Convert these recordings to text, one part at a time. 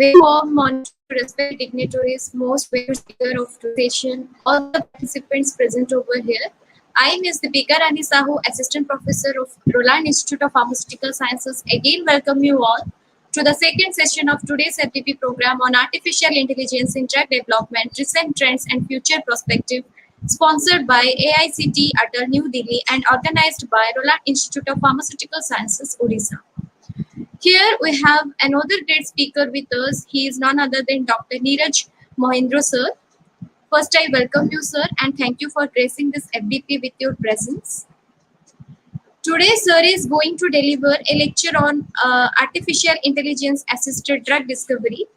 very warm morning to respected dignitaries, most valued speaker of today's session, all the participants present over here. I am Ms. Deepika Rani Sahu, Assistant Professor of Roland Institute of Pharmaceutical Sciences. Again, welcome you all to the second session of today's FDP program on Artificial Intelligence in Drug Development, Recent Trends and Future Prospective, sponsored by AICTE, ATAL, New Delhi, and organized by Roland Institute of Pharmaceutical Sciences, Odisha. Here we have another great speaker with us. He is none other than Dr. Neeraj Mohindra, sir. First, I welcome you, sir, and thank you for gracing this FDP with your presence. Today, sir is going to deliver a lecture on artificial intelligence-assisted drug discovery.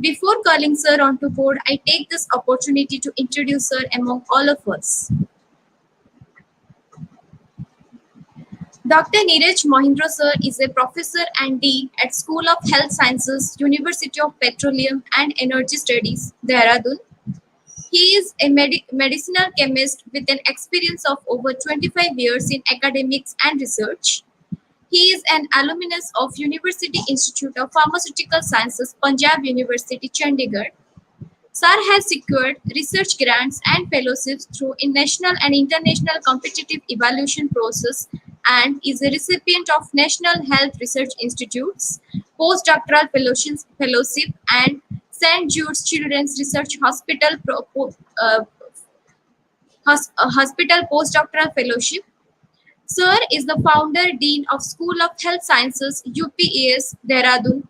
Before calling sir onto board, I take this opportunity to introduce sir among all of us. Dr. Neeraj Mohindra sir is a professor and dean at School of Health Sciences, University of Petroleum and Energy Studies, Dehradun. He is a medicinal chemist with an experience of over 25 years in academics and research. He is an alumnus of University Institute of Pharmaceutical Sciences, Punjab University, Chandigarh. Sir has secured research grants and fellowships through a national and international competitive evaluation process and is a recipient of National Health Research Institute's postdoctoral fellowship and St. Jude's Children's Research Hospital postdoctoral fellowship. Sir is the founder dean of School of Health Sciences, UPES, Dehradun.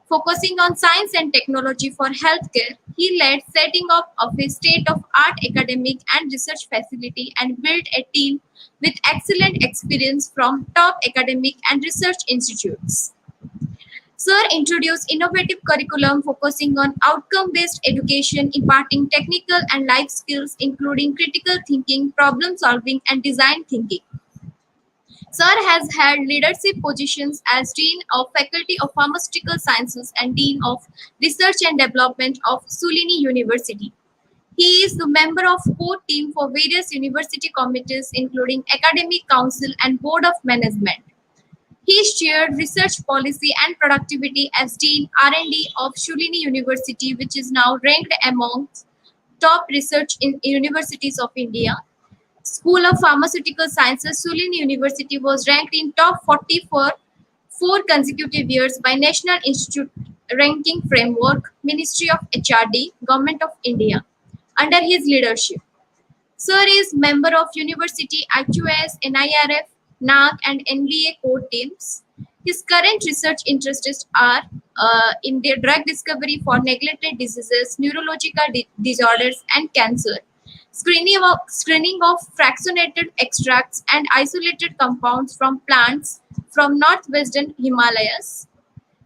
Focusing on science and technology for healthcare, he led setting up of a state-of-art academic and research facility and built a team with excellent experience from top academic and research institutes. Sir introduced innovative curriculum focusing on outcome-based education, imparting technical and life skills, including critical thinking, problem solving, and design thinking. Sir has had leadership positions as Dean of Faculty of Pharmaceutical Sciences and Dean of Research and Development of Sulini University. He is the member of core team for various university committees, including Academic Council and Board of Management. He chaired Research Policy and Productivity as Dean R&D of Sulini University, which is now ranked among top research universities of India. School of Pharmaceutical Sciences, Sulini University was ranked in top 40 for 4 consecutive years by National Institute Ranking Framework, Ministry of HRD, Government of India, under his leadership. Sir is member of University IQS, NIRF, NAC, and NBA core teams. His current research interests are in the drug discovery for neglected diseases, neurological disorders, and cancer. Screening of fractionated extracts and isolated compounds from plants from northwestern Himalayas.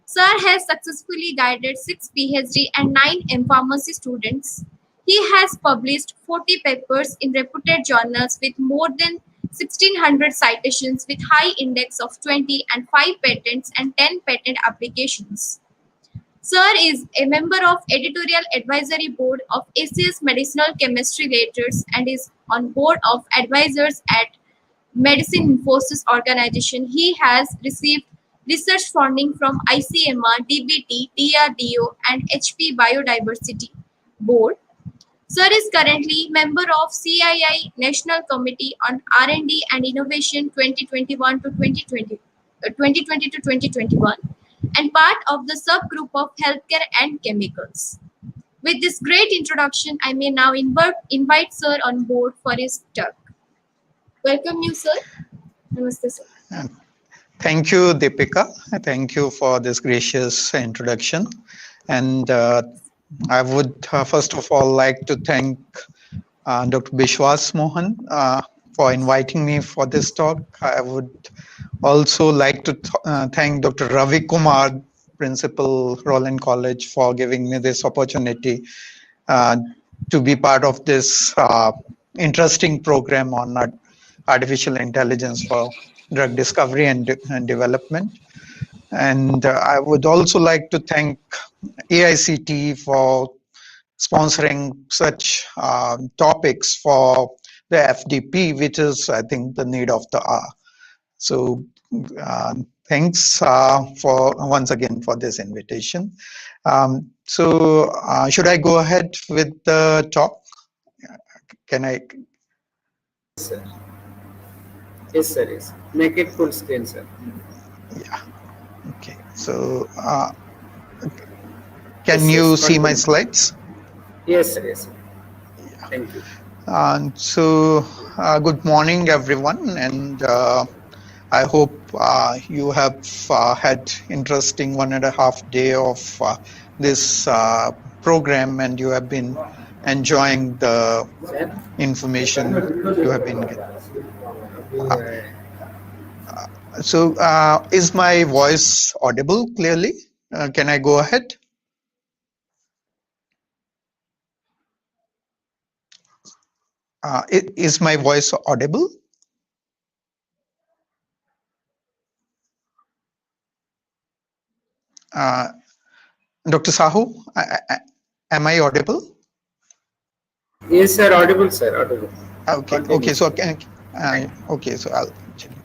Sir has successfully guided 6 PhD and 9 M.Pharmacy students. He has published 40 papers in reputed journals with more than 1,600 citations with high index of 20 and 5 patents and 10 patent applications. Sir is a member of Editorial Advisory Board of ACS Medicinal Chemistry Letters and is on Board of Advisors at Medicine Infosys organization. He has received research funding from ICMR, DBT, DRDO, and HP Biodiversity Board. Sir is currently member of CII National Committee on R&D and Innovation 2020 to 2021. And part of the subgroup of healthcare and chemicals. With this great introduction, I may now invite Sir on board for his talk. Welcome you, Sir. Namaste, Sir. Thank you, Deepika. Thank you for this gracious introduction. And I would first of all like to thank Dr. Bishwas Mohan for inviting me for this talk. I would also like to thank Dr. Ravi Kumar, Principal, Roland College, for giving me this opportunity to be part of this interesting program on artificial intelligence for drug discovery and development. And I would also like to thank AICTE for sponsoring such topics for the FDP, which is, I think, the need of the hour. So Thanks for once again for this invitation. Should I go ahead with the talk? Can I? Sir. Yes, sir. Yes. Make it full screen, sir. Yeah. Okay. Can Yes, you yes. see my Continue. slides? Yes, sir. Yes, sir. Yeah. Thank you. Good morning, everyone, and I hope you have had interesting 1.5 day of this program, and you have been enjoying the Sir. information you have been getting. Uh, is my voice audible clearly? Can I go ahead? Is my voice audible? Uh, Dr. Sahu, am I audible? Yes, sir. Audible, sir. Audible. Okay, Continue, okay, sir. okay, so I'll continue.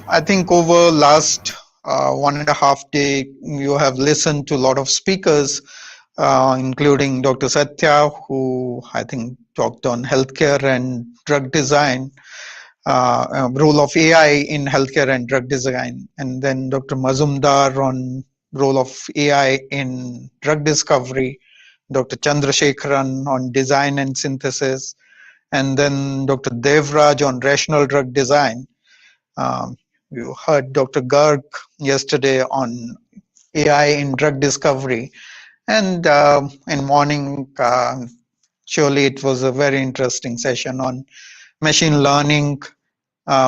I think over last 1.5 day, you have listened to a lot of speakers, including Dr. Satya, who I think talked on healthcare and drug design, role of AI in healthcare and drug design, and then Dr. Mazumdar on role of AI in drug discovery, Dr. Chandrasekharan on design and synthesis, and then Dr. Devraj on rational drug design. You heard Dr. Garg yesterday on AI in drug discovery, and in morning, surely it was a very interesting session on machine learning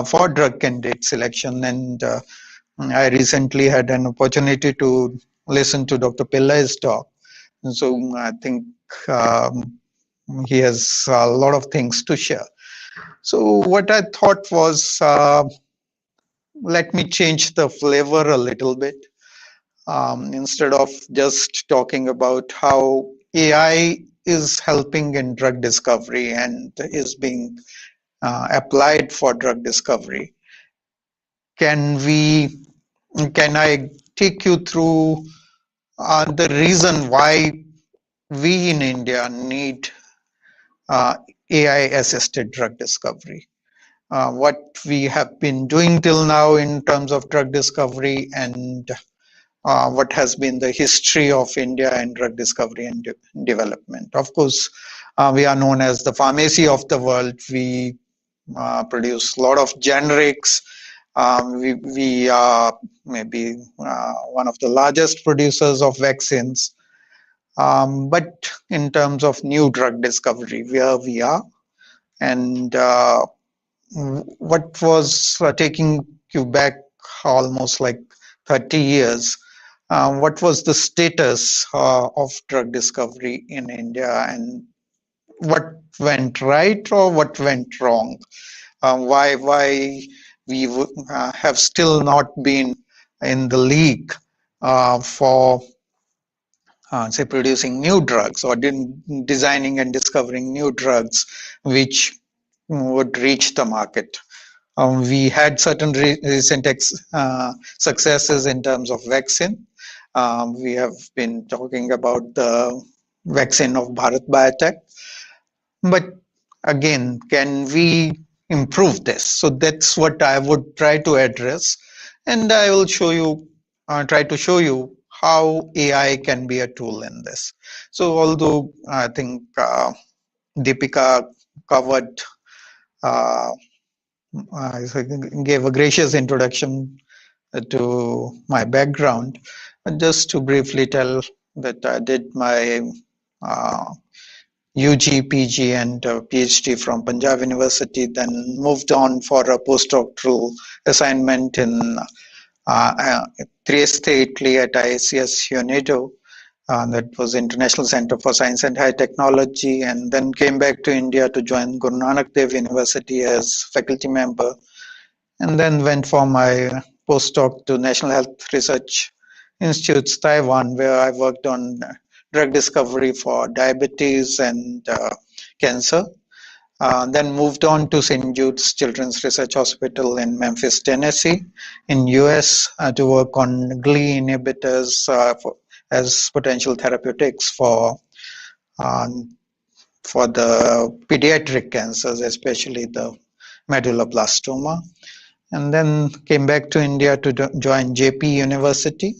for drug candidate selection. And I recently had an opportunity to listen to Dr. Pillai's talk. So I think he has a lot of things to share. So what I thought was, let me change the flavor a little bit. Instead of just talking about how AI is helping in drug discovery and is being applied for drug discovery, can I take you through the reason why we in India need AI assisted drug discovery? What we have been doing till now in terms of drug discovery, and what has been the history of India in drug discovery and development. Of course, we are known as the pharmacy of the world. We produce a lot of generics. We are maybe one of the largest producers of vaccines. But in terms of new drug discovery, where we are, and what was taking you back almost like 30 years, what was the status of drug discovery in India, and what went right or what went wrong? Why we have still not been in the league for say producing new drugs or designing and discovering new drugs which would reach the market. We had certain recent successes in terms of vaccine. We have been talking about the vaccine of Bharat Biotech. But again, can we improve this? So that's what I would try to address. And I will try to show you how AI can be a tool in this. So although I think Deepika covered uh, gave a gracious introduction to my background. Just to briefly tell that I did my UG, PG, and PhD from Punjab University, then moved on for a postdoctoral assignment in Trieste, Italy at ICS UNIDO. That was International Center for Science and High Technology, and then came back to India to join Guru Nanak Dev University as faculty member, and then went for my postdoc to National Health Research Institutes, Taiwan, where I worked on drug discovery for diabetes and cancer. Then moved on to St. Jude's Children's Research Hospital in Memphis, Tennessee, in US to work on GLI inhibitors as potential therapeutics um, for the pediatric cancers, especially the medulloblastoma. And then came back to India to join JP University,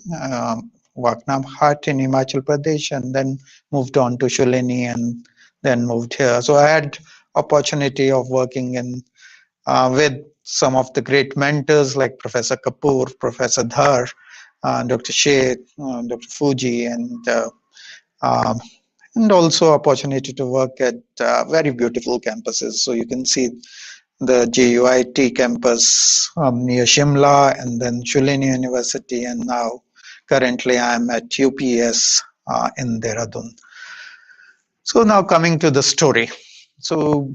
Waknamhat in Himachal Pradesh, and then moved on to Shuleni and then moved here. So I had opportunity of working in with some of the great mentors like Professor Kapoor, Professor Dhar, Dr. Sheth, Dr. Fuji, um, and also opportunity to work at very beautiful campuses. So you can see the JUIT campus near Shimla, and then Shuleni University, and now currently I'm at UPS in Dehradun. So now coming to the story. So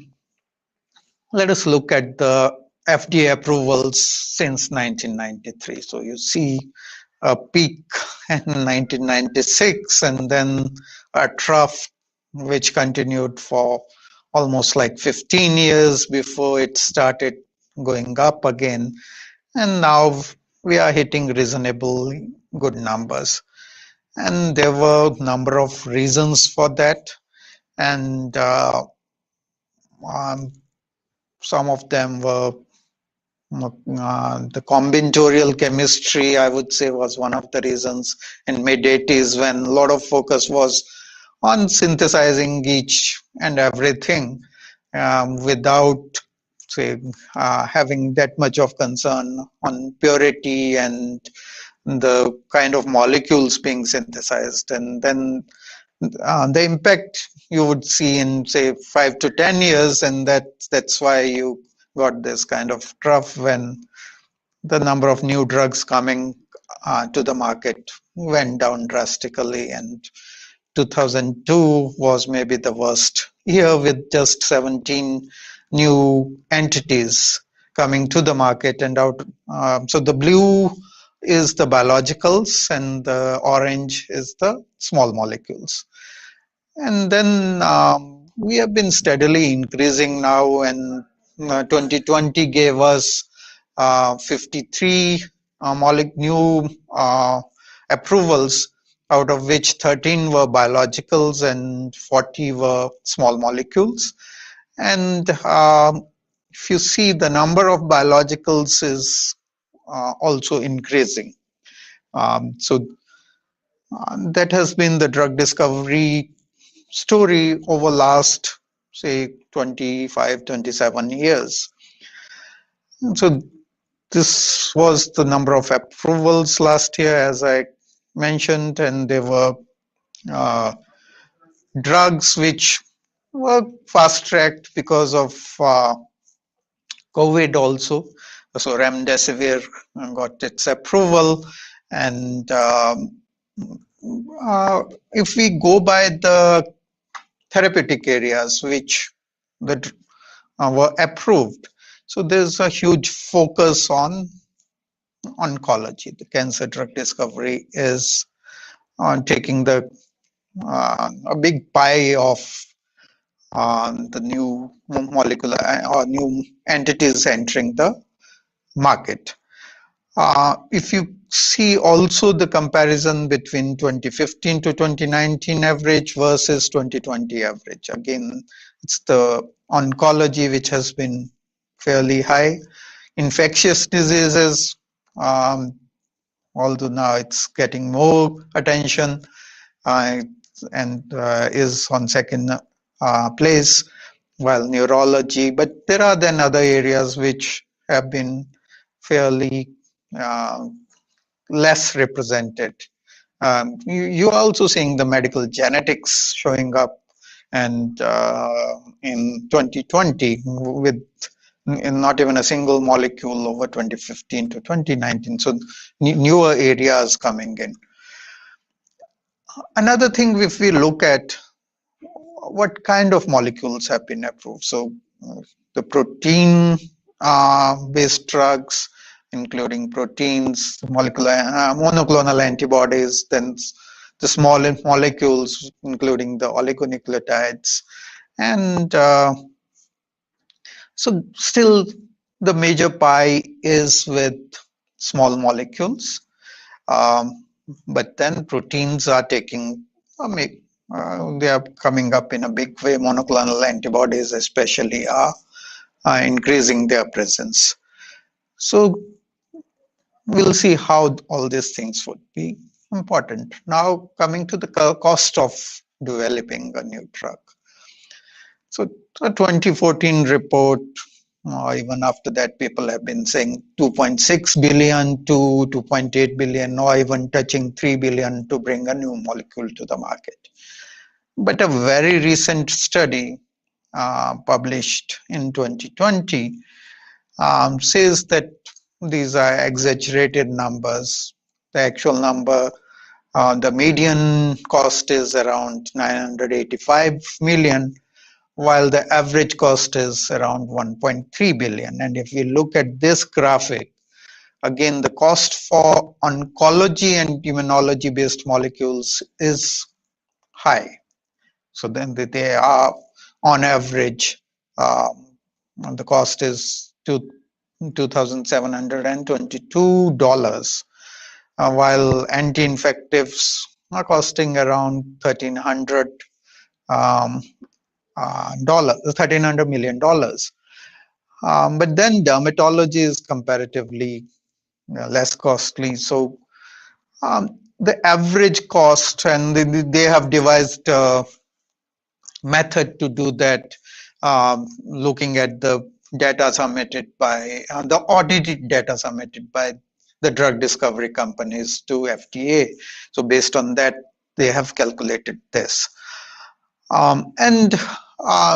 let us look at the FDA approvals since 1993. So you see a peak in 1996 and then a trough which continued for almost like 15 years before it started going up again. And now we are hitting reasonably good numbers. And there were a number of reasons for that. And some of them were the combinatorial chemistry, I would say, was one of the reasons in mid-80s when a lot of focus was on synthesizing each and everything without, say, having that much of concern on purity and the kind of molecules being synthesized. And then the impact you would see in, say, 5 to 10 years, and that's why you got this kind of trough when the number of new drugs coming to the market went down drastically, and 2002 was maybe the worst year with just 17 new entities coming to the market. And out so the blue is the biologicals and the orange is the small molecules. And then we have been steadily increasing now, and 2020 gave us 53 new approvals, out of which 13 were biologicals and 40 were small molecules. And if you see, the number of biologicals is also increasing. So that has been the drug discovery story over last, say, 25, 27 years. And so this was the number of approvals last year, as I mentioned, and there were drugs which were fast-tracked because of COVID also. So remdesivir got its approval, and if we go by the therapeutic areas which were approved, so there's a huge focus on oncology. The cancer drug discovery is on taking the a big pie of the new molecular or new entities entering the market. If you see also the comparison between 2015 to 2019 average versus 2020 average, again, it's the oncology which has been fairly high. Infectious diseases, although now it's getting more attention and is on second place, while neurology, but there are then other areas which have been fairly less represented. You are also seeing the medical genetics showing up, and in 2020 with not even a single molecule over 2015 to 2019. So newer areas coming in. Another thing, if we look at what kind of molecules have been approved. So the protein based drugs, including proteins, molecular monoclonal antibodies, then the small molecules, including the oligonucleotides, and So still the major pie is with small molecules, but then proteins are taking, they are coming up in a big way. Monoclonal antibodies especially are increasing their presence. So we'll see how all these things would be important. Now coming to the cost of developing a new drug. So the 2014 report, even after that, people have been saying 2.6 billion to 2.8 billion, or even touching 3 billion to bring a new molecule to the market. But a very recent study published in 2020 says that these are exaggerated numbers. The actual number, the median cost is around 985 million, while the average cost is around 1.3 billion. And if we look at this graphic, again, the cost for oncology and immunology based molecules is high. So then they are on average, the cost is $2,722, while anti-infectives are costing around $1,300 million. But then dermatology is comparatively less costly. So the average cost, and they have devised a method to do that, looking at the data submitted by the audited data submitted by the drug discovery companies to FDA. So based on that, they have calculated this. And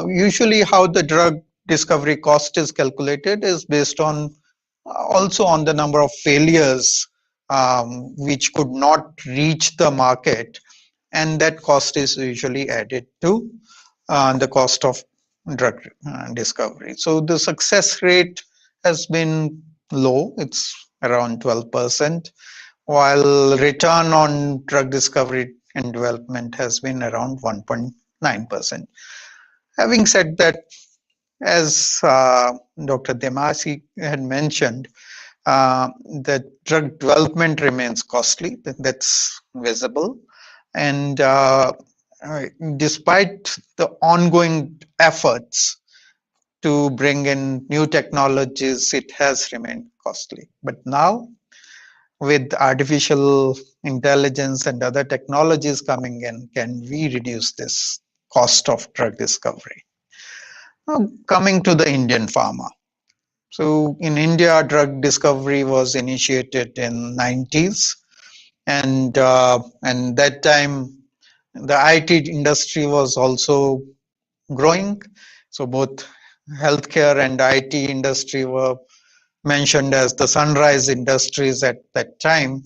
usually how the drug discovery cost is calculated is based on also on the number of failures which could not reach the market, and that cost is usually added to the cost of drug discovery. So the success rate has been low, it's around 12%, while return on drug discovery and development has been around 1.9%. Having said that, as Dr. Demasi had mentioned, that drug development remains costly, that's visible. And despite the ongoing efforts to bring in new technologies, it has remained costly. But now, with artificial intelligence and other technologies coming in, can we reduce this cost of drug discovery? Now, coming to the Indian pharma. So in India, drug discovery was initiated in 90s, and that time the IT industry was also growing. So both healthcare and IT industry were mentioned as the sunrise industries at that time.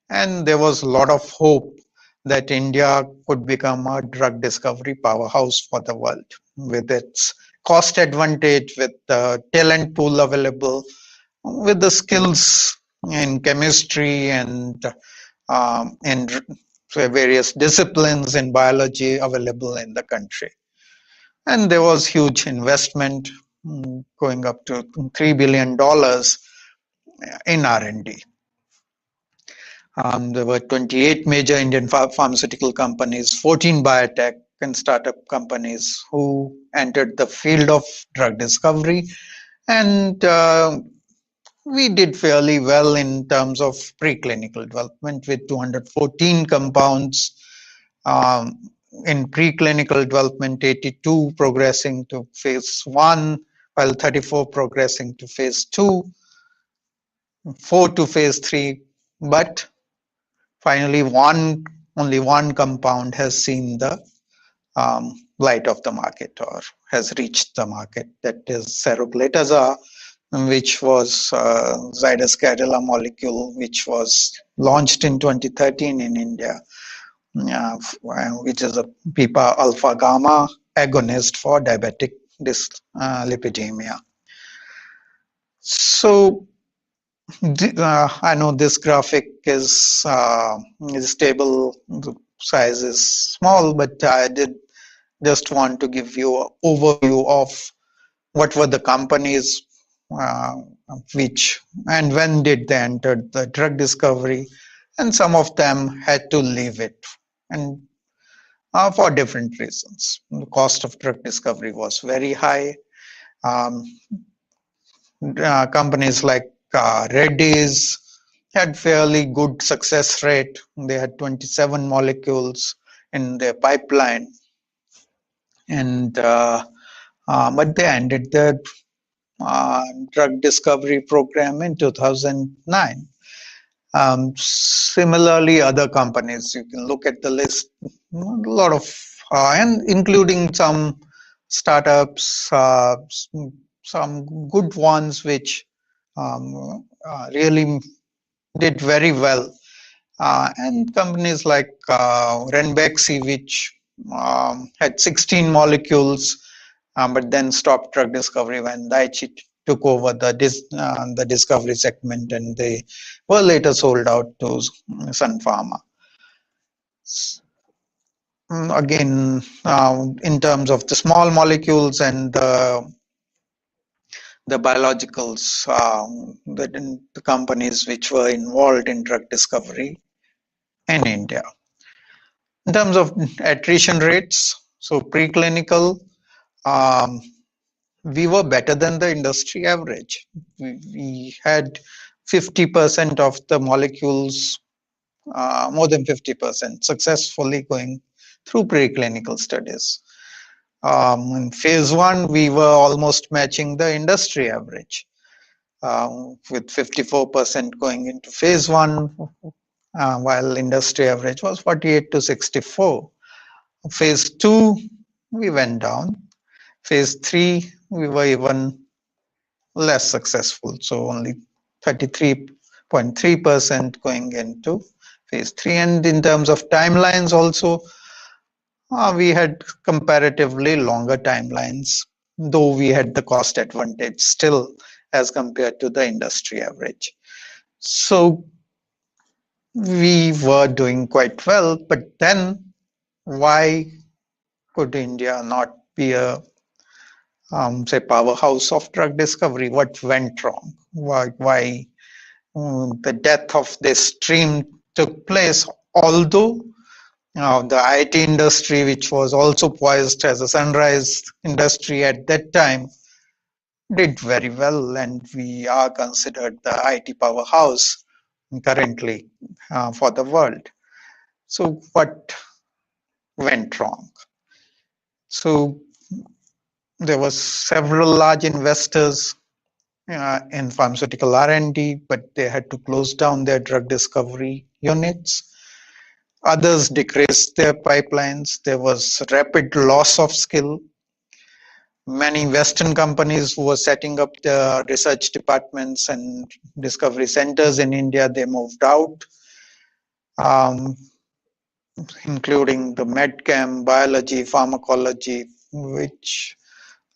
And there was a lot of hope that India could become a drug discovery powerhouse for the world with its cost advantage, with the talent pool available, with the skills in chemistry and various disciplines in biology available in the country. And there was huge investment going up to $3 billion in R&D. There were 28 major Indian pharmaceutical companies, 14 biotech and startup companies who entered the field of drug discovery. And we did fairly well in terms of preclinical development, with 214 compounds in preclinical development, 82 progressing to phase 1, while 34 progressing to phase 2, 4 to phase 3. But finally, only one compound has seen the light of the market, or has reached the market. That is saroglitazar, which was Zydus Cadila molecule, which was launched in 2013 in India, which is a PIPA alpha gamma agonist for diabetic dyslipidemia. So I know this graphic is stable, the size is small, but I did just want to give you an overview of what were the companies uh, which and when did they enter the drug discovery, and some of them had to leave it, and for different reasons. The cost of drug discovery was very high. Um, Companies like Reddy's had fairly good success rate. They had 27 molecules in their pipeline, and but they ended their drug discovery program in 2009. Similarly, other companies, you can look at the list, a lot of, and including some startups, some good ones which really did very well. And companies like Renbexy, which had 16 molecules, but then stopped drug discovery when Daiichi took over the discovery segment, and they were later sold out to Sun Pharma. Again, in terms of the small molecules and the biologicals, the companies which were involved in drug discovery in India. In terms of attrition rates, so preclinical, we were better than the industry average. We had 50% of the molecules, more than 50%, successfully going through preclinical studies. In phase 1, we were almost matching the industry average, with 54% going into phase 1, while industry average was 48 to 64. Phase 2, we went down. Phase 3, we were even less successful, so only 33.3% going into phase 3. And in terms of timelines also, we had comparatively longer timelines, though we had the cost advantage still as compared to the industry average. So we were doing quite well, but then why could India not be a say powerhouse of drug discovery? What went wrong? Why the death of this stream took place? Although the IT industry, which was also poised as a sunrise industry at that time, did very well, and we are considered the IT powerhouse currently for the world. So what went wrong? So there were several large investors in pharmaceutical R&D, but they had to close down their drug discovery units. Others decreased their pipelines. There was rapid loss of skill. Many Western companies who were setting up the research departments and discovery centers in India, they moved out, including the medchem, biology, pharmacology, which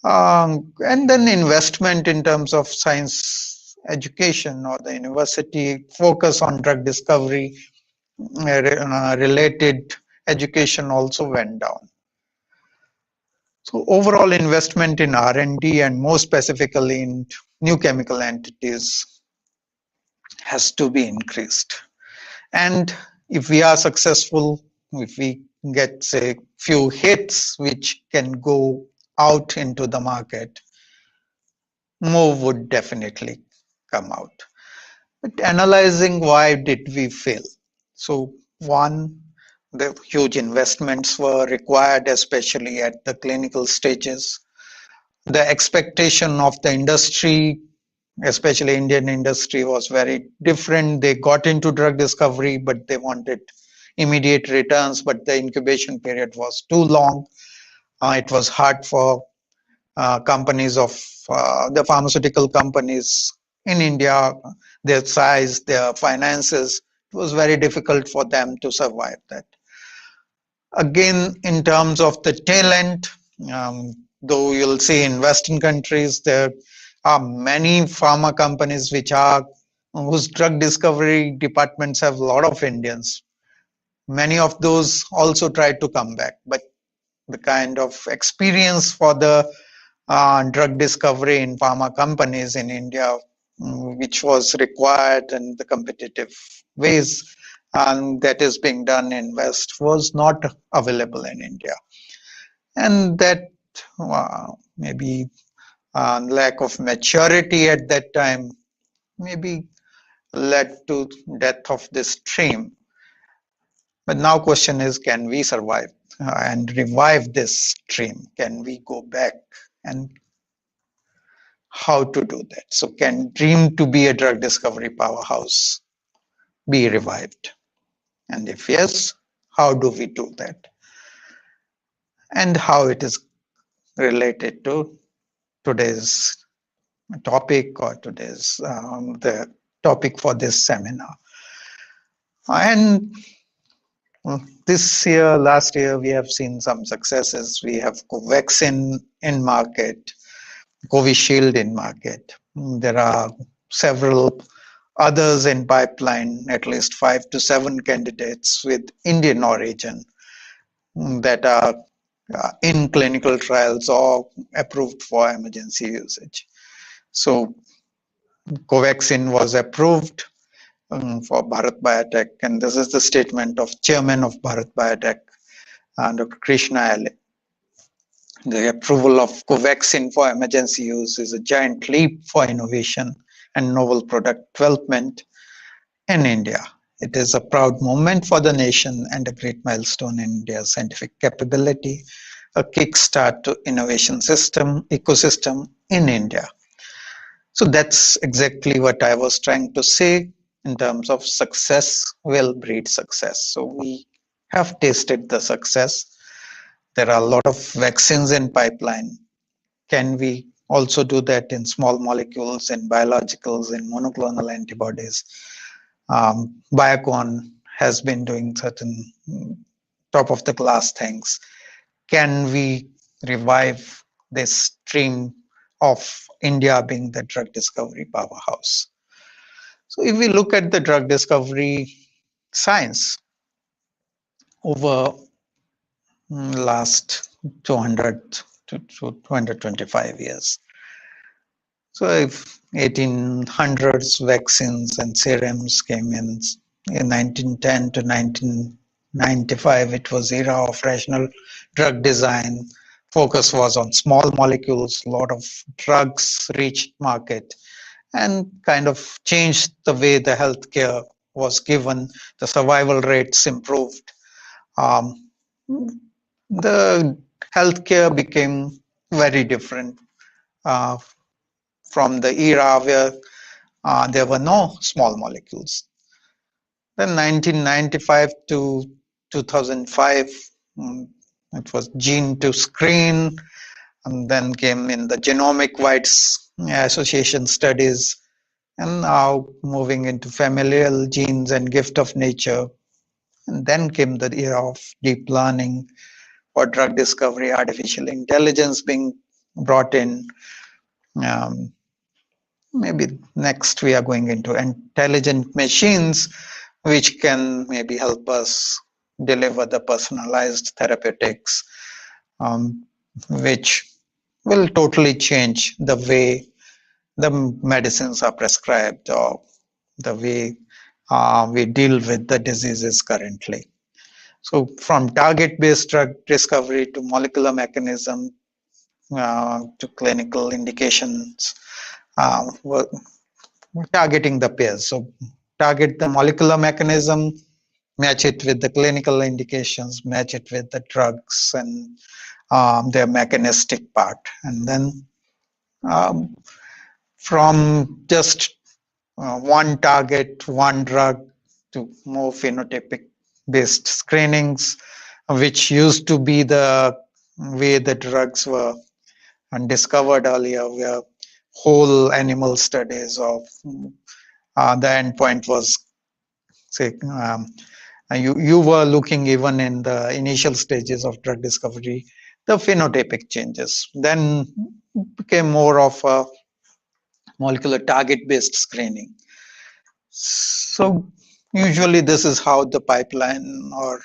and then investment in terms of science education or the university focus on drug discovery related education also went down. So overall investment in R&D, and more specifically in new chemical entities, has to be increased. And if we are successful, if we get, say, few hits which can go out into the market, more would definitely come out. But analyzing why did we fail? So one, the huge investments were required, especially at the clinical stages. The expectation of the industry, especially Indian industry, was very different. They got into drug discovery, but they wanted immediate returns, but the incubation period was too long. It was hard for companies of the pharmaceutical companies in India, their size, their finances. It was very difficult for them to survive that. Again, in terms of the talent, though you'll see in Western countries, there are many pharma companies whose drug discovery departments have a lot of Indians. Many of those also tried to come back, but the kind of experience for the drug discovery in pharma companies in India, which was required and the competitive ways that is being done in West was not available in India. And that maybe lack of maturity at that time maybe led to death of this stream. But now question is, can we survive and revive this stream? Can we go back, and how to do that? So can dream to be a drug discovery powerhouse be revived? And if yes, how do we do that? And how it is related to today's topic, or today's the topic for this seminar. And this year, last year, we have seen some successes. We have Covaxin in market, Covishield in market. There are several others in pipeline, at least 5 to 7 candidates with Indian origin that are in clinical trials or approved for emergency usage. So Covaxin was approved for Bharat Biotech, and this is the statement of Chairman of Bharat Biotech, Dr. Krishna Ale. The approval of Covaxin for emergency use is a giant leap for innovation and novel product development in India. It is a proud moment for the nation and a great milestone in India's scientific capability, a kickstart to innovation ecosystem in India. So that's exactly what I was trying to say in terms of success will breed success. So we have tasted the success. There are a lot of vaccines in pipeline. Can we also do that in small molecules, in biologicals, in monoclonal antibodies? Biocon has been doing certain top of the class things. Can we revive this stream of India being the drug discovery powerhouse? So if we look at the drug discovery science over last 200 to 225 years. So if 1800s vaccines and serums came in 1910 to 1995, it was era of rational drug design. Focus was on small molecules, a lot of drugs reached market, and kind of changed the way the healthcare was given. The survival rates improved. The healthcare became very different from the era where there were no small molecules. Then 1995 to 2005, it was gene to screen, and then came in the genomic wide association studies, and now moving into familial genes and gift of nature. And then came the era of deep learning for drug discovery, artificial intelligence being brought in. Maybe next we are going into intelligent machines, which can maybe help us deliver the personalized therapeutics, which will totally change the way the medicines are prescribed or the way we deal with the diseases currently. So from target-based drug discovery to molecular mechanism to clinical indications, we're targeting the pairs. So target the molecular mechanism, match it with the clinical indications, match it with the drugs and their mechanistic part. And then from just one target, one drug to more phenotypic based screenings, which used to be the way the drugs were discovered earlier, where whole animal studies of the endpoint was, say, you were looking even in the initial stages of drug discovery, the phenotypic changes. Then became more of a molecular target-based screening. So usually this is how the pipeline or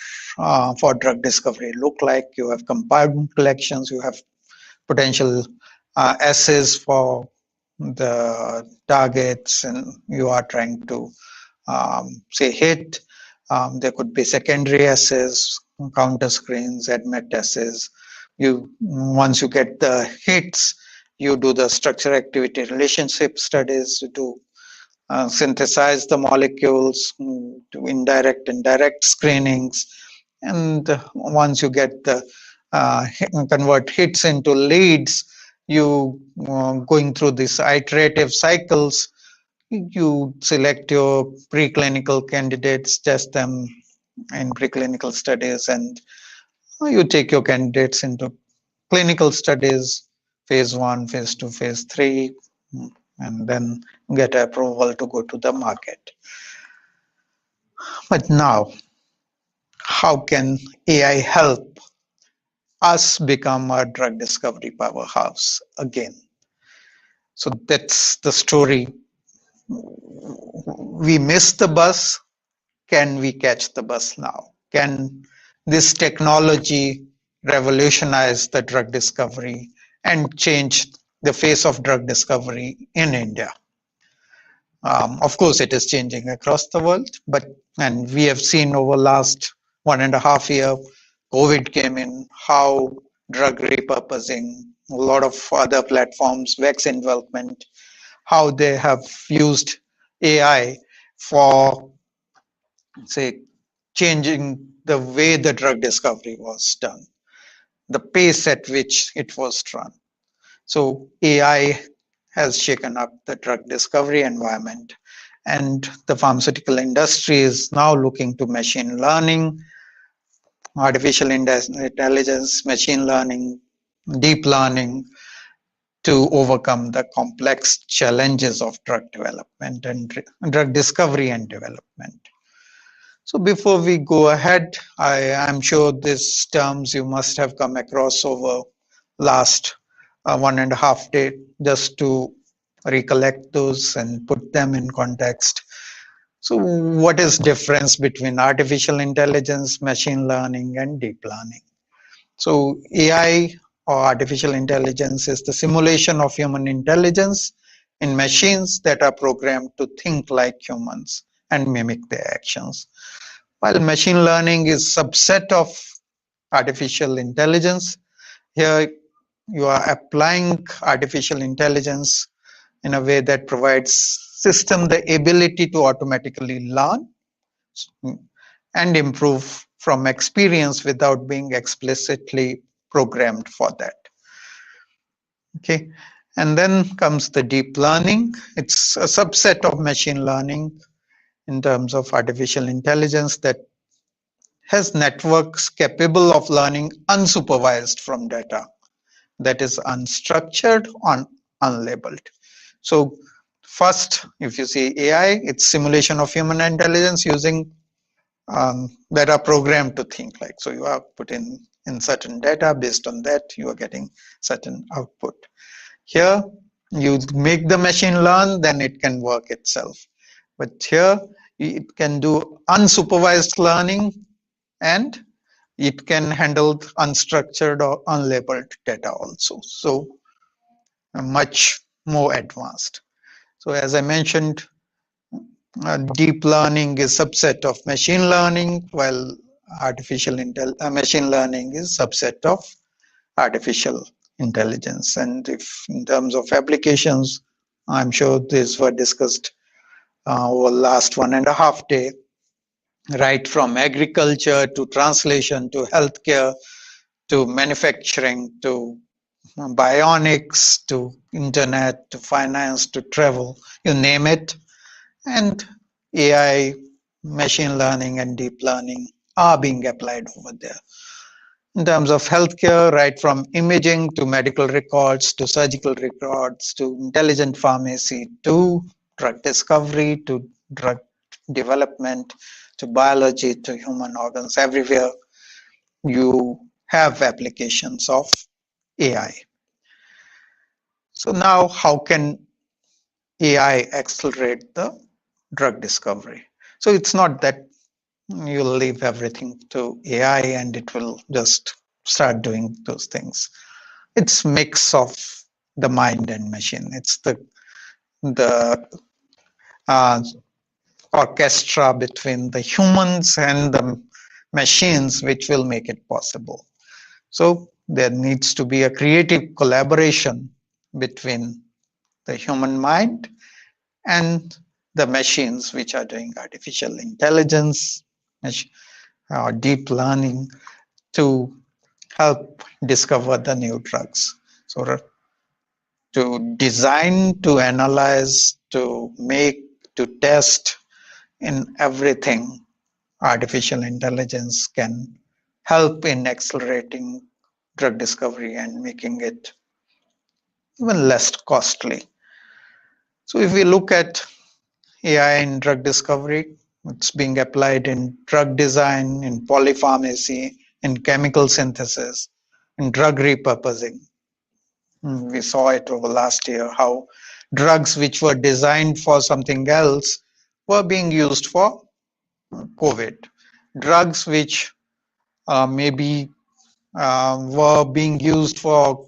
for drug discovery look like. You have compound collections, you have potential S's for the targets and you are trying to say hit. There could be secondary S's, counter screens, admit S's. Once you get the hits, you do the structure activity relationship studies, you do synthesize the molecules, do indirect and direct screenings, and once you get the convert hits into leads, you going through these iterative cycles. You select your preclinical candidates, test them in preclinical studies, and you take your candidates into clinical studies, phase 1, phase 2, phase 3, and then get approval to go to the market. But now, how can AI help us become a drug discovery powerhouse again? So that's the story. We missed the bus. Can we catch the bus now? Can this technology revolutionize the drug discovery and change the face of drug discovery in India? Of course, it is changing across the world, and we have seen over last 1.5 years, COVID came in, how drug repurposing, a lot of other platforms, vaccine development, how they have used AI for, say, changing the way the drug discovery was done, the pace at which it was run. So AI has shaken up the drug discovery environment, and the pharmaceutical industry is now looking to machine learning, artificial intelligence, machine learning, deep learning to overcome the complex challenges of drug development and drug discovery and development. So before we go ahead, I'm sure these terms you must have come across over last 1.5 days, just to recollect those and put them in context. So what is difference between artificial intelligence, machine learning, and deep learning? So AI or artificial intelligence is the simulation of human intelligence in machines that are programmed to think like humans and mimic their actions. While machine learning is a subset of artificial intelligence, here you are applying artificial intelligence in a way that provides system the ability to automatically learn and improve from experience without being explicitly programmed for that. Okay, and then comes the deep learning. It's a subset of machine learning in terms of artificial intelligence that has networks capable of learning unsupervised from data that is unstructured or unlabeled. So first, if you see AI, it's simulation of human intelligence using that are programmed to think like. So you are put in certain data, based on that you are getting certain output. Here you make the machine learn, then it can work itself. But here it can do unsupervised learning, and it can handle unstructured or unlabeled data also. So much more advanced. So as I mentioned, deep learning is subset of machine learning, while machine learning is subset of artificial intelligence. And if in terms of applications, I'm sure these were discussed over the last 1.5 days, right from agriculture to translation to healthcare to manufacturing to bionics to internet to finance to travel, you name it. And AI, machine learning, and deep learning are being applied over there. In terms of healthcare, right from imaging to medical records to surgical records to intelligent pharmacy to drug discovery to drug development to biology to human organs, everywhere you have applications of AI. So now how can AI accelerate the drug discovery? So it's not that you'll leave everything to AI and it will just start doing those things. It's mix of the mind and machine. It's the uh, orchestra between the humans and the machines which will make it possible. So there needs to be a creative collaboration between the human mind and the machines which are doing artificial intelligence or deep learning to help discover the new drugs. So to design, to analyze, to make, to test in everything, artificial intelligence can help in accelerating drug discovery and making it even less costly. So if we look at AI in drug discovery, it's being applied in drug design, in polypharmacy, in chemical synthesis, in drug repurposing. We saw it over last year how drugs which were designed for something else were being used for COVID. Drugs which maybe were being used for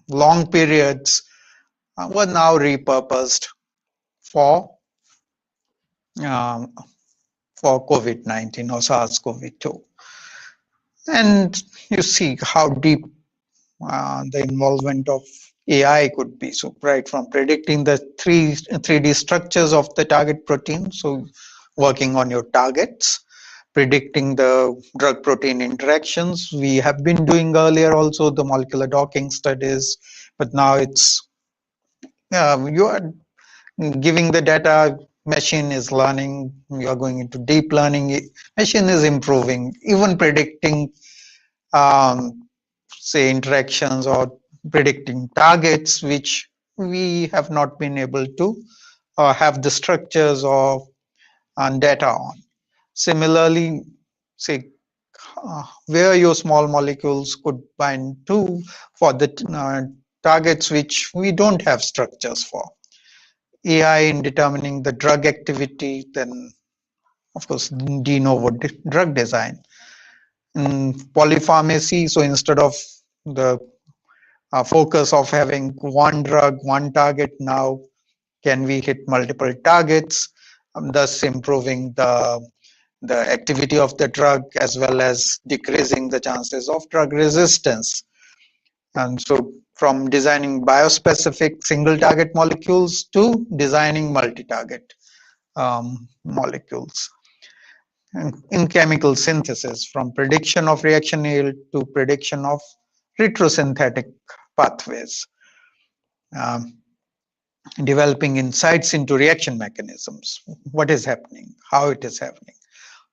long periods were now repurposed for um, for COVID-19 or SARS-CoV-2. And you see how deep the involvement of AI could be. So right from predicting the 3D structures of the target protein, so working on your targets, predicting the drug protein interactions. We have been doing earlier also the molecular docking studies, but now it's you are giving the data, machine is learning, you are going into deep learning, machine is improving, even predicting say interactions or predicting targets which we have not been able to have the structures or data on. Similarly, say where your small molecules could bind to for the targets which we don't have structures for. AI in determining the drug activity, then of course de novo drug design. In polypharmacy, so instead of the focus of having one drug, one target, now can we hit multiple targets, thus improving the activity of the drug as well as decreasing the chances of drug resistance. And so from designing biospecific single target molecules to designing multi-target molecules. And in chemical synthesis, from prediction of reaction yield to prediction of retrosynthetic pathways. Um, Developing insights into reaction mechanisms, what is happening, how it is happening,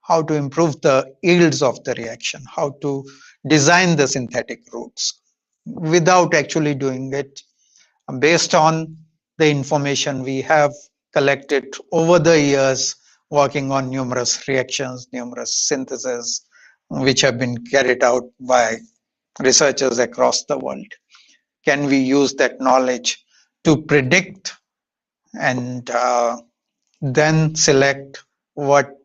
how to improve the yields of the reaction, how to design the synthetic routes without actually doing it based on the information we have collected over the years working on numerous reactions, numerous syntheses which have been carried out by researchers across the world. Can we use that knowledge to predict and then select what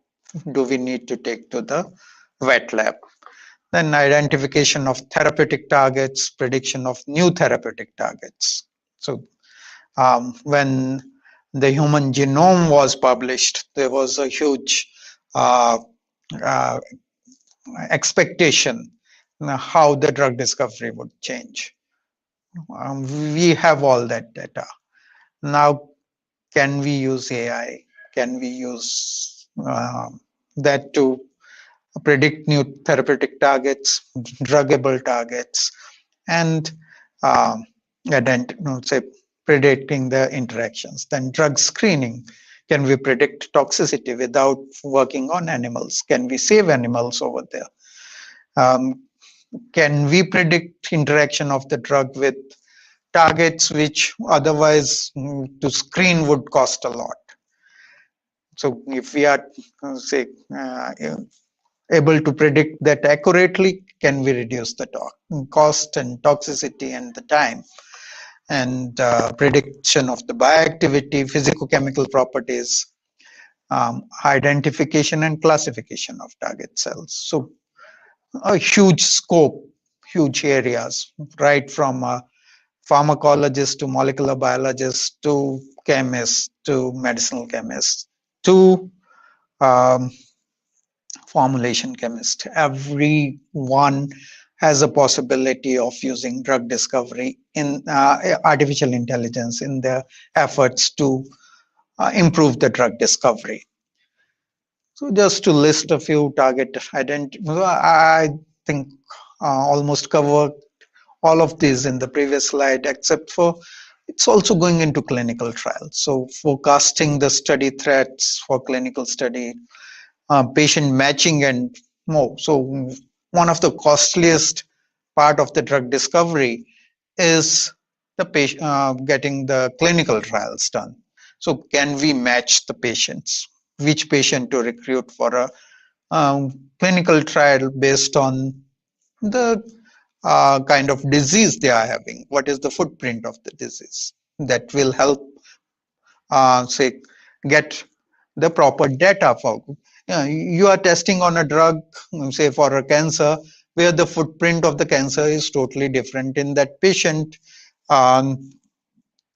do we need to take to the wet lab? Then identification of therapeutic targets, prediction of new therapeutic targets. So when the human genome was published, there was a huge expectation how the drug discovery would change. We have all that data. Now, can we use AI? Can we use that to predict new therapeutic targets, druggable targets, and say predicting the interactions? Then drug screening. Can we predict toxicity without working on animals? Can we save animals over there? Can we predict interaction of the drug with targets which otherwise to screen would cost a lot? So if we are, say, able to predict that accurately, can we reduce the cost and toxicity and the time? And prediction of the bioactivity, physicochemical properties, identification and classification of target cells. So a huge scope, huge areas, right from pharmacologists to molecular biologists to chemists to medicinal chemists to um, formulation chemist. Everyone has a possibility of using drug discovery in artificial intelligence in their efforts to improve the drug discovery. So just to list a few target I think almost covered all of these in the previous slide, except for it's also going into clinical trials. So forecasting the study threats for clinical study, patient matching and more. So one of the costliest part of the drug discovery is the patient getting the clinical trials done. So can we match the patients? Which patient to recruit for a clinical trial based on the kind of disease they are having? What is the footprint of the disease? That will help, say, get the proper data for. You are testing on a drug, say for a cancer, where the footprint of the cancer is totally different in that patient. Um,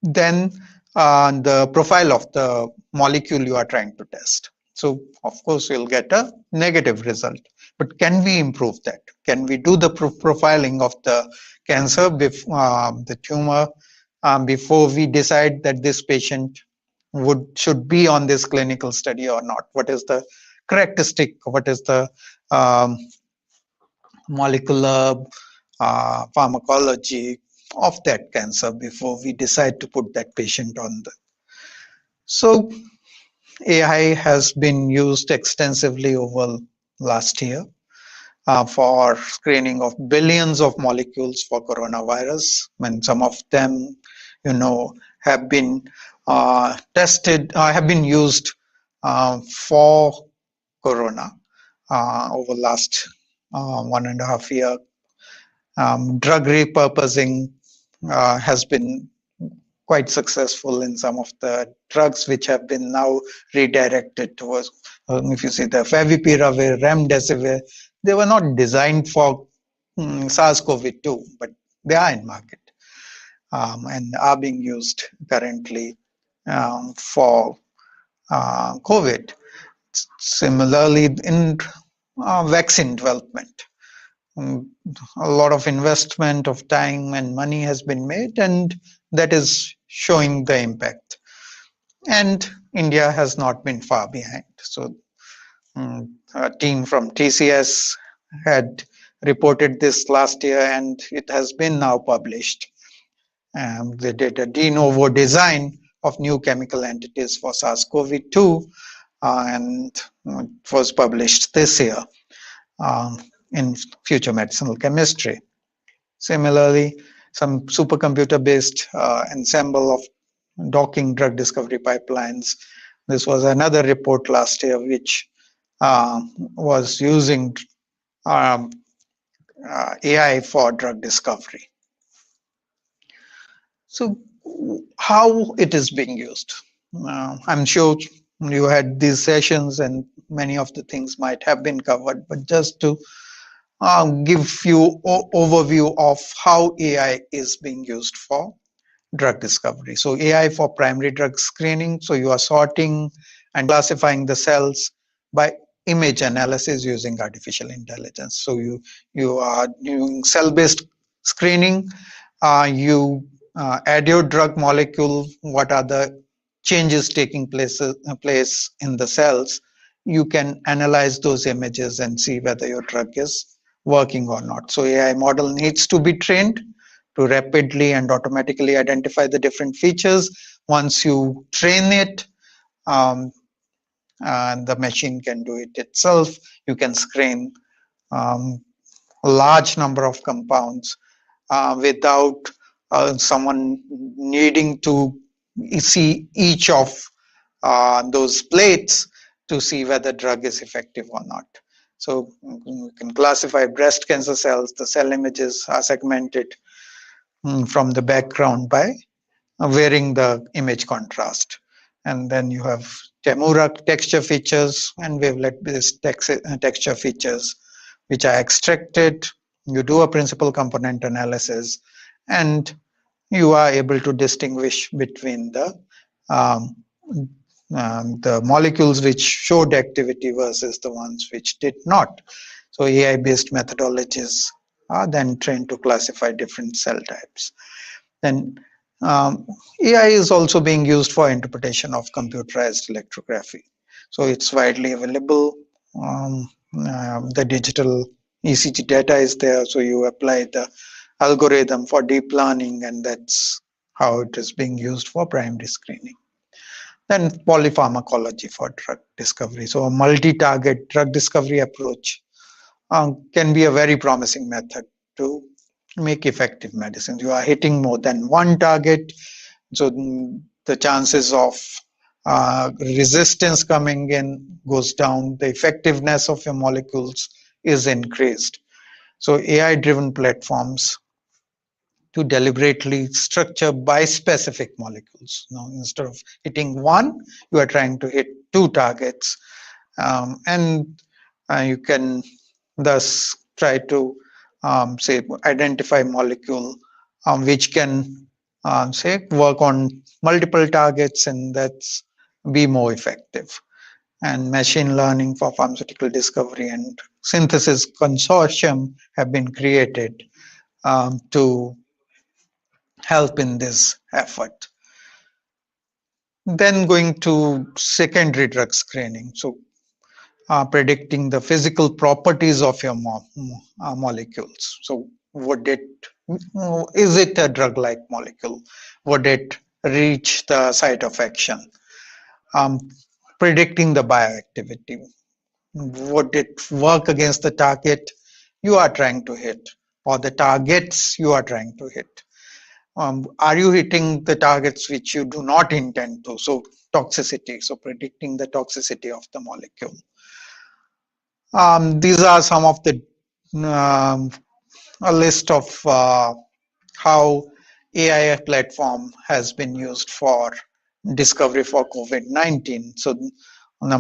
then the profile of the molecule you are trying to test. So of course you'll get a negative result. But can we improve that? Can we do the profiling of the cancer, the tumor, before we decide that this patient should be on this clinical study or not? What is the characteristic? What is the molecular pharmacology of that cancer before we decide to put that patient on the. So AI has been used extensively over last year for screening of billions of molecules for coronavirus, and some of them, have been tested, have been used for corona over last 1.5 year. Drug repurposing has been quite successful in some of the drugs which have been now redirected towards, if you see the favipiravir, remdesivir, they were not designed for SARS-CoV-2, but they are in market and are being used currently for COVID. Similarly, in vaccine development, a lot of investment of time and money has been made, and that is showing the impact. And India has not been far behind. So a team from TCS had reported this last year, and it has been now published. They did a de novo design of new chemical entities for SARS-CoV-2, and it was published this year in Future Medicinal Chemistry. Similarly, some supercomputer-based ensemble of docking drug discovery pipelines. This was another report last year which was using AI for drug discovery. So how it is being used? I'm sure you had these sessions and many of the things might have been covered, but just to give you overview of how AI is being used for drug discovery. So AI for primary drug screening. So you are sorting and classifying the cells by image analysis using artificial intelligence. So you are doing cell-based screening. You add your drug molecule. What are the changes taking place in the cells? You can analyze those images and see whether your drug is working or not. So AI model needs to be trained to rapidly and automatically identify the different features. Once you train it, and the machine can do it itself. You can screen a large number of compounds without someone needing to see each of those plates to see whether drug is effective or not. So you can classify breast cancer cells. The cell images are segmented from the background by varying the image contrast. And then you have Temura texture features and wavelet-based texture features, which are extracted. You do a principal component analysis, and you are able to distinguish between um, the molecules which showed activity versus the ones which did not. So AI-based methodologies are then trained to classify different cell types. Then AI is also being used for interpretation of computerized electrography. So it's widely available. The digital ECG data is there, so you apply the algorithm for deep learning, and that's how it is being used for primary screening. Then polypharmacology for drug discovery. So a multi-target drug discovery approach can be a very promising method to make effective medicines. You are hitting more than one target, so the chances of resistance coming in goes down, the effectiveness of your molecules is increased. So AI-driven platforms to deliberately structure bispecific molecules. Now, instead of hitting one, you are trying to hit two targets, and you can thus try to say identify molecule which can say work on multiple targets, and that's be more effective. And machine learning for pharmaceutical discovery and synthesis consortium have been created to help in this effort. Then going to secondary drug screening. So predicting the physical properties of your molecules. So is it a drug-like molecule? Would it reach the site of action? Predicting the bioactivity. Would it work against the target you are trying to hit, or the targets you are trying to hit? Are you hitting the targets which you do not intend to? So toxicity, so predicting the toxicity of the molecule. These are some of the a list of how AI platform has been used for discovery for COVID-19. So on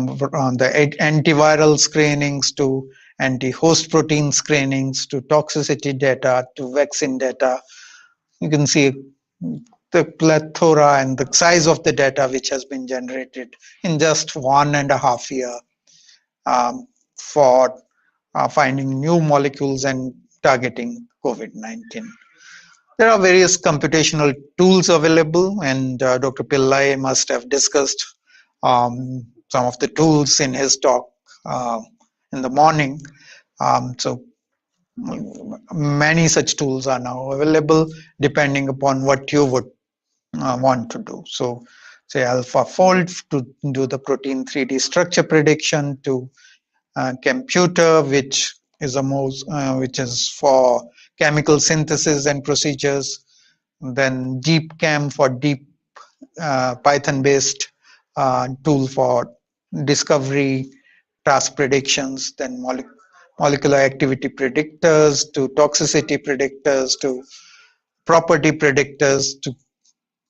the antiviral screenings to anti-host protein screenings to toxicity data to vaccine data. You can see the plethora and the size of the data which has been generated in just 1.5 years for finding new molecules and targeting COVID-19. There are various computational tools available, and Dr. Pillai must have discussed some of the tools in his talk in the morning. So many such tools are now available depending upon what you would want to do. So say AlphaFold to do the protein 3D structure prediction, to Computer, which is which is for chemical synthesis and procedures, then DeepChem for deep Python-based tool for discovery, task predictions, then molecular activity predictors, to toxicity predictors, to property predictors, to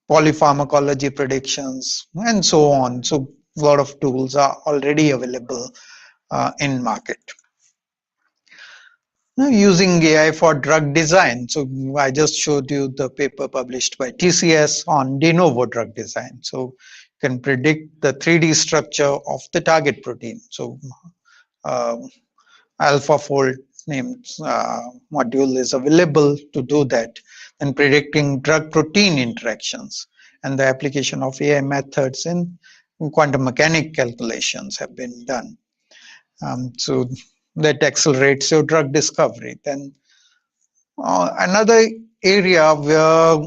polypharmacology predictions, and so on. So a lot of tools are already available in market. Using AI for drug design. So I just showed you the paper published by TCS on de novo drug design. So you can predict the 3D structure of the target protein. So AlphaFold named module is available to do that, and predicting drug protein interactions, and the application of AI methods in quantum mechanic calculations have been done. So that accelerates your drug discovery. Then another area where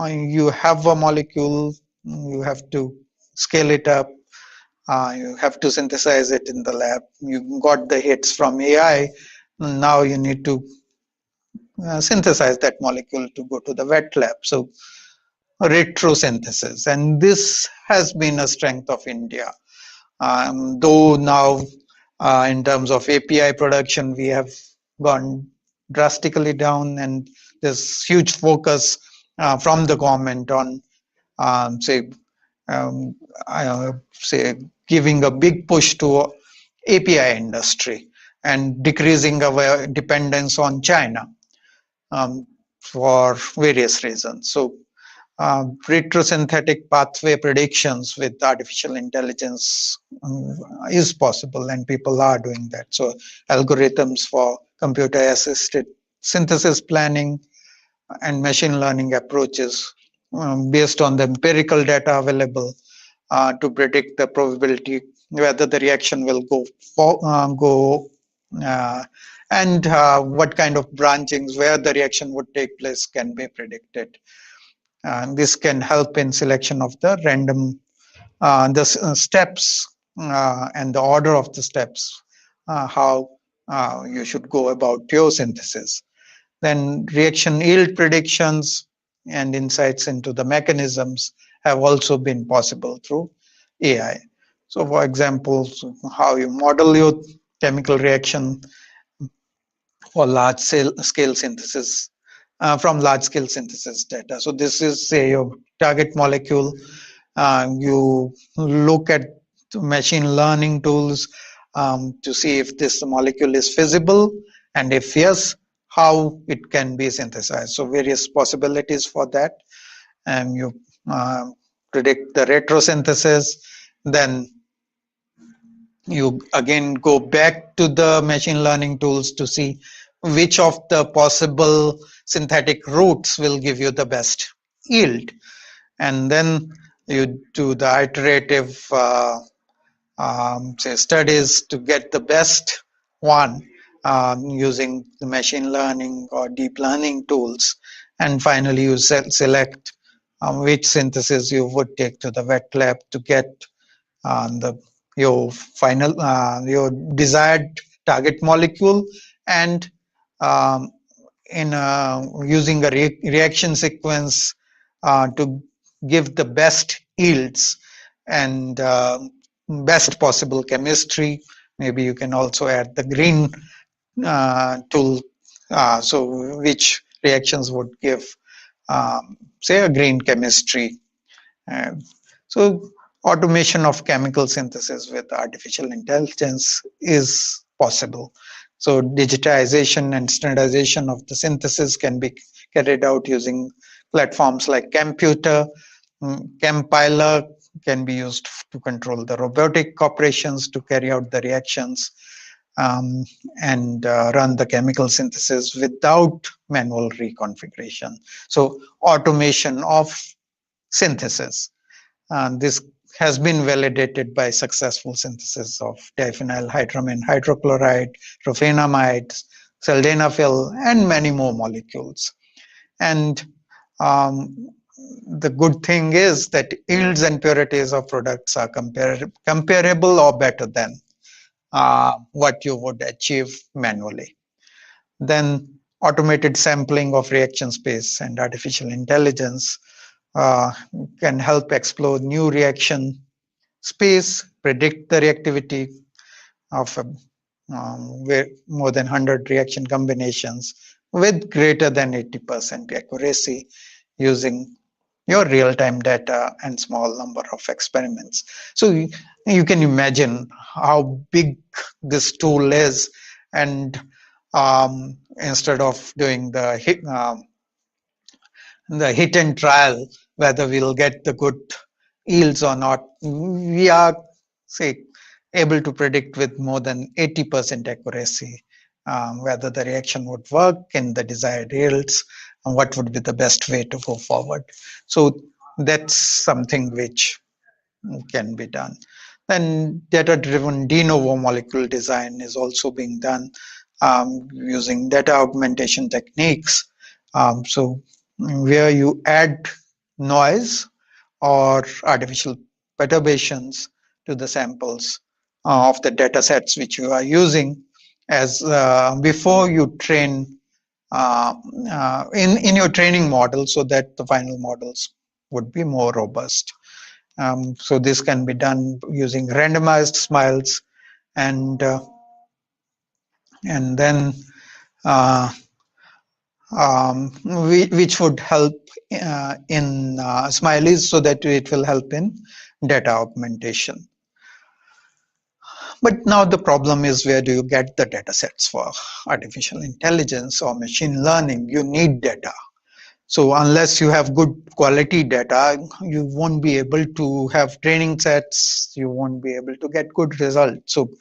you have a molecule, you have to scale it up, you have to synthesize it in the lab. You got the hits from AI, now you need to synthesize that molecule to go to the wet lab. So retrosynthesis, and this has been a strength of India. Though now in terms of API production, we have gone drastically down, and there's huge focus from the government on say giving a big push to API industry and decreasing our dependence on China for various reasons. So retrosynthetic pathway predictions with artificial intelligence is possible, and people are doing that. So algorithms for computer assisted synthesis planning and machine learning approaches based on the empirical data available to predict the probability whether the reaction will go uh, and what kind of branchings where the reaction would take place can be predicted. This can help in selection of the random steps and the order of the steps, how you should go about your synthesis. Then reaction yield predictions and insights into the mechanisms have also been possible through AI. So for example, how you model your chemical reaction for large scale synthesis from large scale synthesis data. So this is say your target molecule. You look at machine learning tools to see if this molecule is feasible, and if yes, how it can be synthesized. So various possibilities for that, and you predict the retrosynthesis. Then you again go back to the machine learning tools to see which of the possible synthetic routes will give you the best yield, and then you do the iterative say studies to get the best one using the machine learning or deep learning tools, and finally you select which synthesis you would take to the wet lab to get the your final your desired target molecule, and um, in using a reaction sequence to give the best yields and best possible chemistry. Maybe you can also add the green tool, so which reactions would give say a green chemistry. uh, so automation of chemical synthesis with artificial intelligence is possible. So digitization and standardization of the synthesis can be carried out using platforms like Computer. Compiler can be used to control the robotic operations to carry out the reactions um, and run the chemical synthesis without manual reconfiguration. So automation of synthesis. This has been validated by successful synthesis of diphenylhydramine hydrochloride, rofenamides, sildenafil, and many more molecules. And um, the good thing is that yields and purities of products are comparable or better than what you would achieve manually. Then automated sampling of reaction space and artificial intelligence uh, can help explore new reaction space, predict the reactivity of more than 100 reaction combinations with greater than 80% accuracy using your real-time data and small number of experiments. So you can imagine how big this tool is, and instead of doing the hit and trial whether we'll get the good yields or not, we are say able to predict with more than 80% accuracy whether the reaction would work in the desired yields and what would be the best way to go forward. So that's something which can be done. Then data-driven de novo molecule design is also being done using data augmentation techniques. So where you add noise or artificial perturbations to the samples of the data sets which you are using, as before you train in your training model, so that the final models would be more robust. So this can be done using randomized smiles, and then which would help in smileys, so that it will help in data augmentation. But now the problem is, where do you get the data sets for artificial intelligence or machine learning? You need data. So unless you have good quality data, you won't be able to have training sets, you won't be able to get good results. So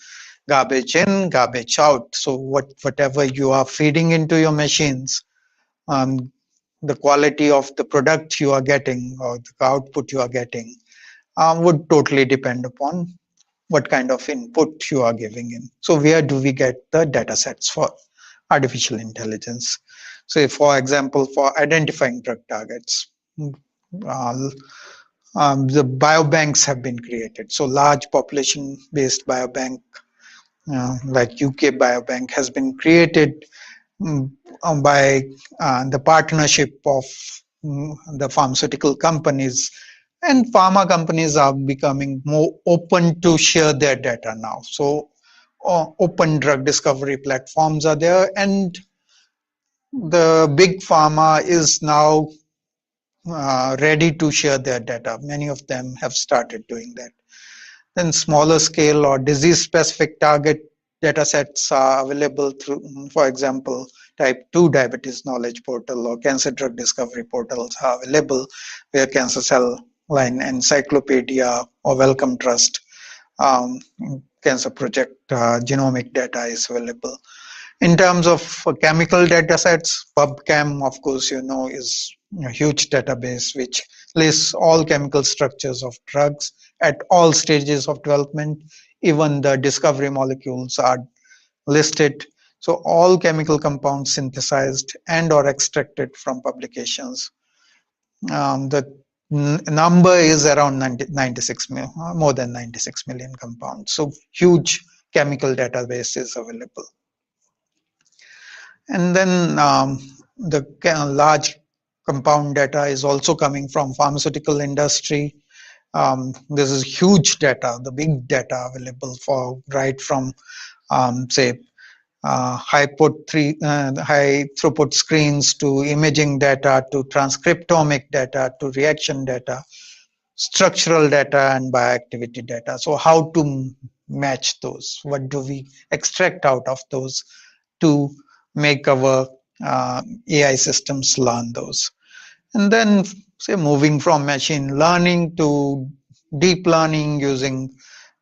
garbage in, garbage out. So whatever you are feeding into your machines, um, the quality of the product you are getting or the output you are getting would totally depend upon what kind of input you are giving in. So where do we get the data sets for artificial intelligence? So for example, for identifying drug targets, uh, the biobanks have been created. So large population-based biobank, like UK Biobank, has been created mm, by the partnership of the pharmaceutical companies, and pharma companies are becoming more open to share their data now. So open drug discovery platforms are there, and the big pharma is now ready to share their data. Many of them have started doing that. Then smaller scale or disease specific target data sets are available through, for example, type 2 diabetes knowledge portal or cancer drug discovery portals are available, where cancer cell line encyclopedia or Wellcome Trust cancer project genomic data is available. In terms of chemical data sets, PubChem, of course, you know, is a huge database which lists all chemical structures of drugs at all stages of development. Even the discovery molecules are listed. So all chemical compounds synthesized and or extracted from publications. The number is around 96 million, more than 96 million compounds. So huge chemical database is available. And then the large compound data is also coming from pharmaceutical industry. This is huge data, the big data available for right from say high throughput screens to imaging data to transcriptomic data to reaction data, structural data and bioactivity data. So how to match those? What do we extract out of those to make our AI systems learn those? And then say moving from machine learning to deep learning using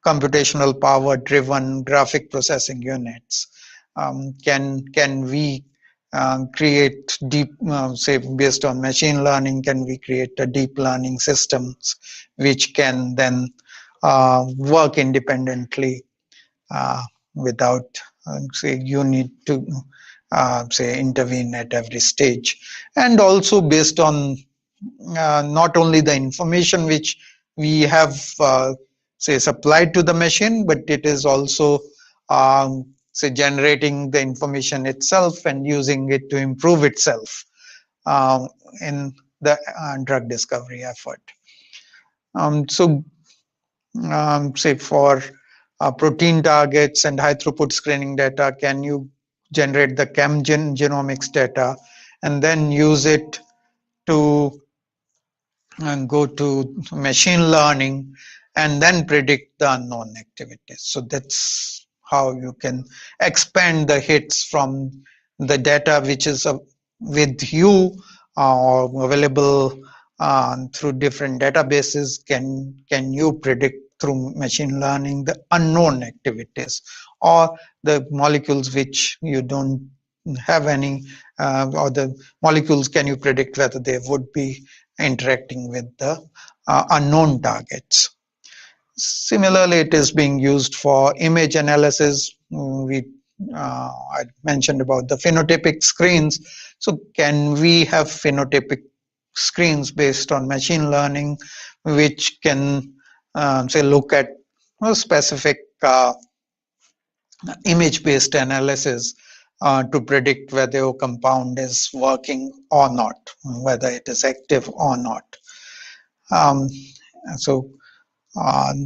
computational power driven graphic processing units. Can we create deep, say based on machine learning, can we create a deep learning systems which can then work independently without say you need to say intervene at every stage, and also based on not only the information which we have say supplied to the machine, but it is also say generating the information itself and using it to improve itself in the drug discovery effort. So say for protein targets and high throughput screening data, can you generate the genomics data and then use it to go to machine learning and then predict the unknown activities? So that's how you can expand the hits from the data which is with you or available through different databases. Can you predict through machine learning the unknown activities or the molecules which you don't have any or the molecules, can you predict whether they would be interacting with the unknown targets? Similarly, it is being used for image analysis. I mentioned about the phenotypic screens. So can we have phenotypic screens based on machine learning, which can say look at a specific image-based analysis to predict whether a compound is working or not, whether it is active or not. So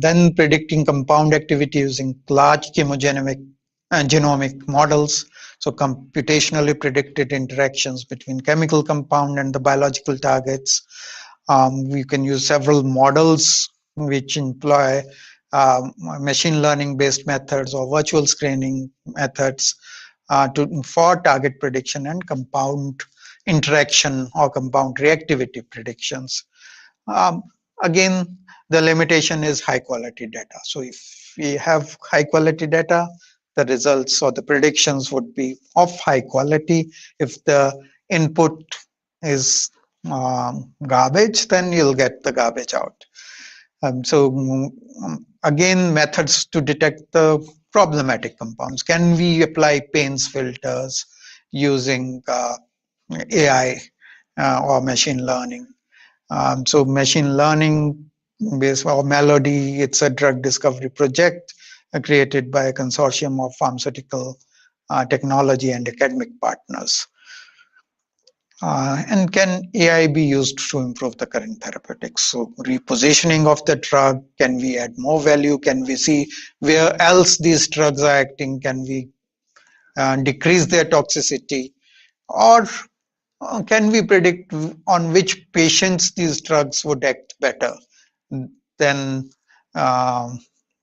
then predicting compound activity using large chemogenomic genomic models. So computationally predicted interactions between chemical compound and the biological targets. We can use several models which employ machine learning based methods or virtual screening methods for target prediction and compound interaction or compound reactivity predictions. Um, Again, the limitation is high quality data. So if we have high quality data, the results or the predictions would be of high quality. If the input is garbage, then you'll get the garbage out. Again, methods to detect the problematic compounds. Can we apply Payne's filters using AI or machine learning? So machine learning based or Melody, it's a drug discovery project created by a consortium of pharmaceutical technology and academic partners. And can AI be used to improve the current therapeutics? So repositioning of the drug, can we add more value? Can we see where else these drugs are acting? Can we decrease their toxicity? Or can we predict on which patients these drugs would act better than,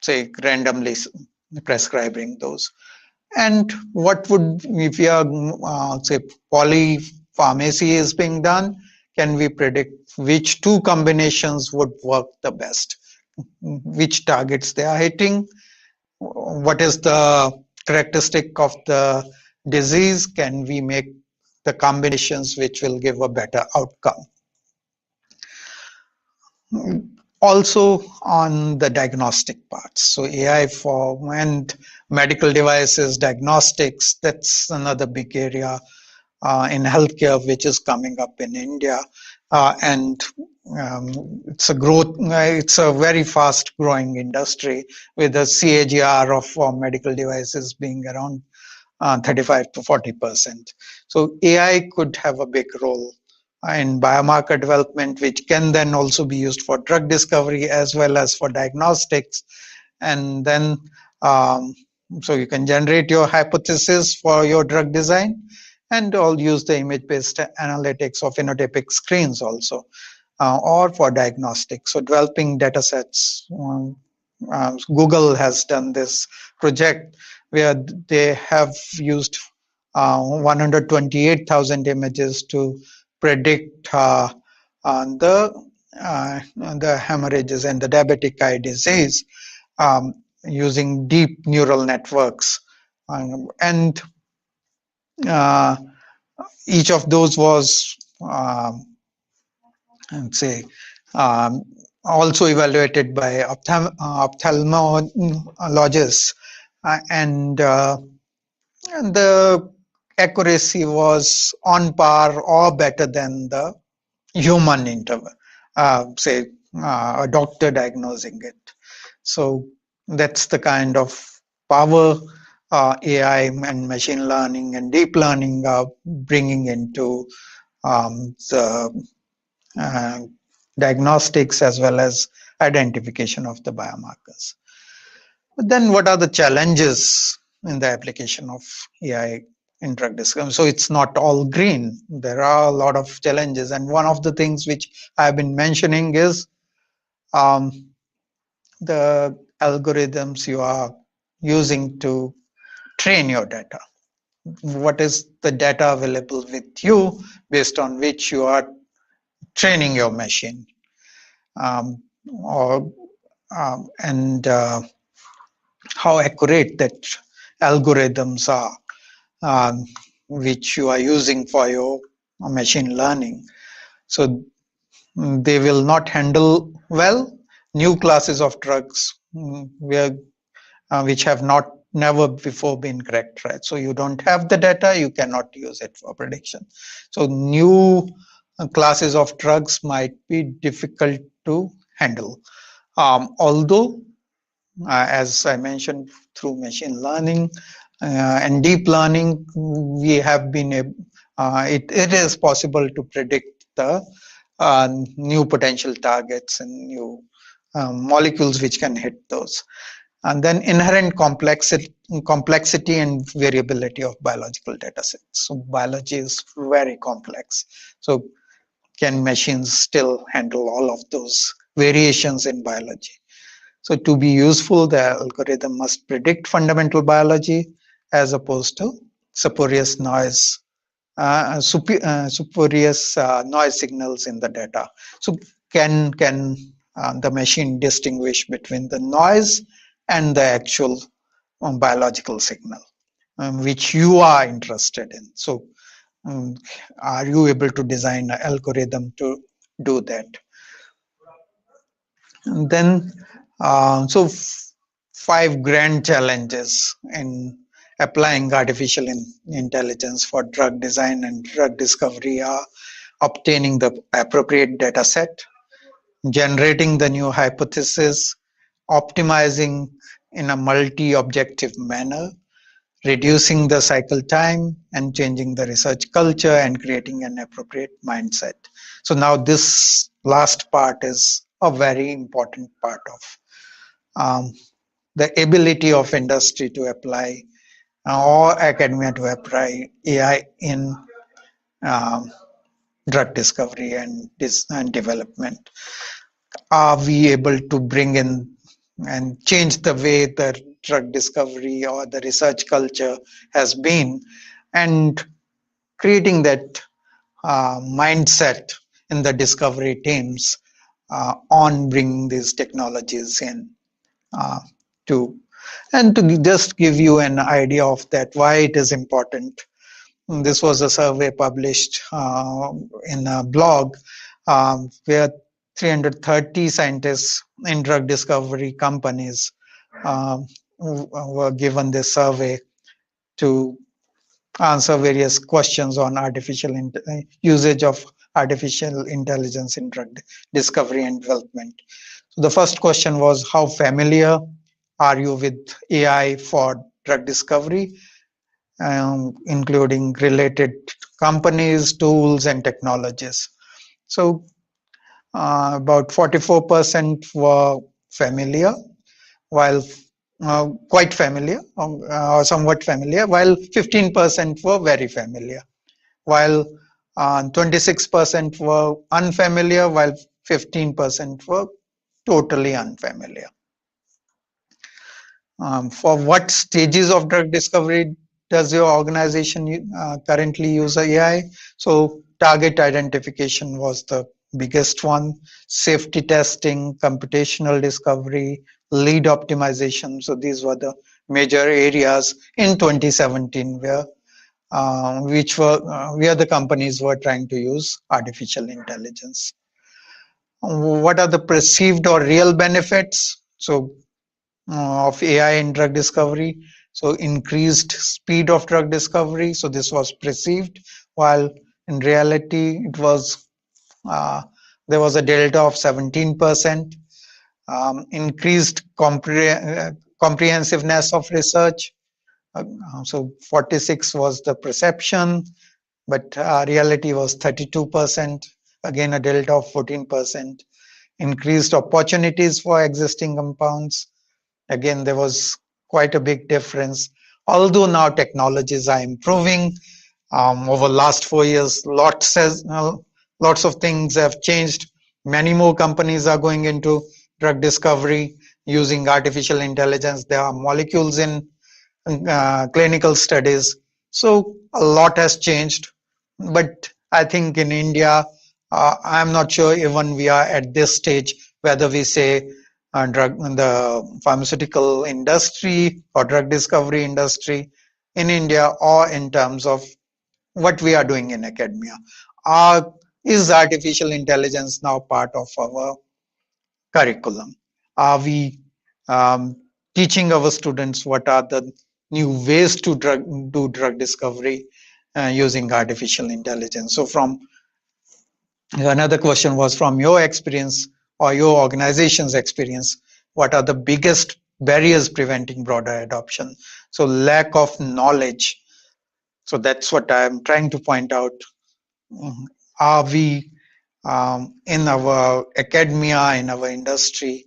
say, randomly prescribing those? And what would, if we are, say, polypharmacy is being done, can we predict which two combinations would work the best? Which targets they are hitting? What is the characteristic of the disease? Can we make the combinations which will give a better outcome? Also on the diagnostic parts. So AI for and medical devices, diagnostics, that's another big area in healthcare which is coming up in India. And it's a very fast growing industry with a CAGR of medical devices being around 35 to 40%. So AI could have a big role in biomarker development, which can then also be used for drug discovery as well as for diagnostics. And then, so you can generate your hypothesis for your drug design and all use the image-based analytics or phenotypic screens also, or for diagnostics. So developing data sets. Google has done this project where they have used 128,000 images to predict the hemorrhages and the diabetic eye disease using deep neural networks. And each of those was, say, also evaluated by ophthalmologists, and the accuracy was on par or better than the human interval, say a doctor diagnosing it. So that's the kind of power AI and machine learning and deep learning are bringing into the diagnostics as well as identification of the biomarkers. But then what are the challenges in the application of AI in drug discovery? So it's not all green. There are a lot of challenges. And one of the things which I've been mentioning is the algorithms you are using to train your data. What is the data available with you based on which you are training your machine? And how accurate that algorithms are, which you are using for your machine learning. So they will not handle well new classes of drugs which have never before been characterized. So you don't have the data, you cannot use it for prediction. So new classes of drugs might be difficult to handle. Although, as I mentioned, through machine learning and deep learning, we have been it is possible to predict the new potential targets and new molecules which can hit those. And then inherent complexity and variability of biological data sets. So biology is very complex. So can machines still handle all of those variations in biology? So to be useful, the algorithm must predict fundamental biology as opposed to spurious noise spurious noise signals in the data. So can the machine distinguish between the noise and the actual biological signal, which you are interested in? So um, are you able to design an algorithm to do that? And then, five grand challenges in applying artificial intelligence for drug design and drug discovery are obtaining the appropriate data set, generating the new hypothesis, optimizing in a multi-objective manner, reducing the cycle time, and changing the research culture and creating an appropriate mindset. So now this last part is a very important part of um, the ability of industry to apply or academia to apply AI in um, drug discovery and development. Are we able to bring in and change the way the drug discovery or the research culture has been, and creating that mindset in the discovery teams on bringing these technologies in uh, to and to just give you an idea of that why it is important. This was a survey published in a blog where 330 scientists in drug discovery companies were given this survey to answer various questions on usage of artificial intelligence in drug discovery and development. So the first question was, how familiar are you with AI for drug discovery, including related companies, tools, and technologies? So about 44% were familiar, while quite familiar or somewhat familiar, while 15% were very familiar, while 26% were unfamiliar, while 15% were totally unfamiliar. For what stages of drug discovery does your organization currently use AI? So target identification was the biggest one, safety testing, computational discovery, lead optimization. So these were the major areas in 2017 where where the companies were trying to use artificial intelligence. What are the perceived or real benefits of AI in drug discovery? So increased speed of drug discovery. So this was perceived, while in reality it was there was a delta of 17%. Increased comprehensiveness of research. So 46 was the perception, but reality was 32%. Again, a delta of 14%. Increased opportunities for existing compounds. Again, there was quite a big difference. Although now technologies are improving, over last 4 years, lots of things have changed. Many more companies are going into drug discovery using artificial intelligence. There are molecules in clinical studies. So a lot has changed. But I think in India, I'm not sure even we are at this stage whether we say the pharmaceutical industry or drug discovery industry in India, or in terms of what we are doing in academia. Is artificial intelligence now part of our curriculum? Are we um, teaching our students what are the new ways to do drug discovery using artificial intelligence? So from another question was, from your experience or your organization's experience, what are the biggest barriers preventing broader adoption? So lack of knowledge. So that's what I'm trying to point out. Are we in our academia, in our industry,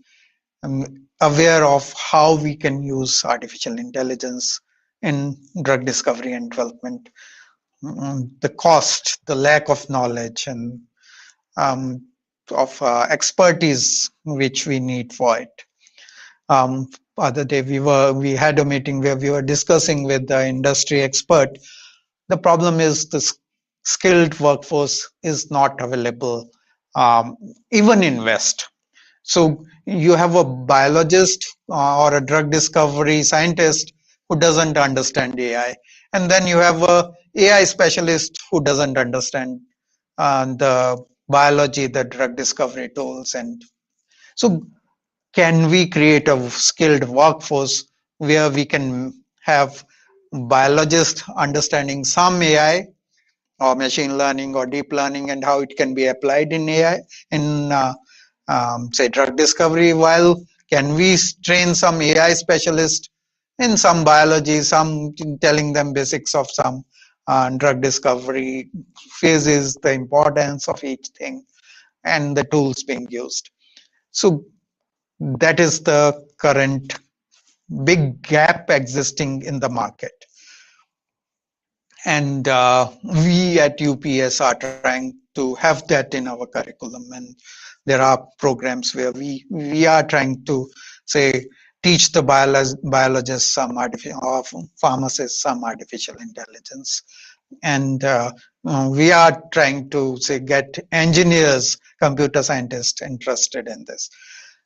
aware of how we can use artificial intelligence in drug discovery and development? The cost, the lack of knowledge, and of expertise which we need for it. Other day we had a meeting where we were discussing with the industry expert. The problem is this skilled workforce is not available, um, even in West. So you have a biologist or a drug discovery scientist who doesn't understand AI, and then you have a AI specialist who doesn't understand the biology, the drug discovery tools. And so can we create a skilled workforce where we can have biologists understanding some AI or machine learning or deep learning and how it can be applied in AI in say drug discovery, while can we train some AI specialist in some biology, some telling them basics of some drug discovery phases, the importance of each thing and the tools being used. So that is the current big gap existing in the market. And we at UPS are trying to have that in our curriculum, and there are programs where we are trying to say teach the biologists some artificial or pharmacists some artificial intelligence, and we are trying to say get engineers, computer scientists interested in this.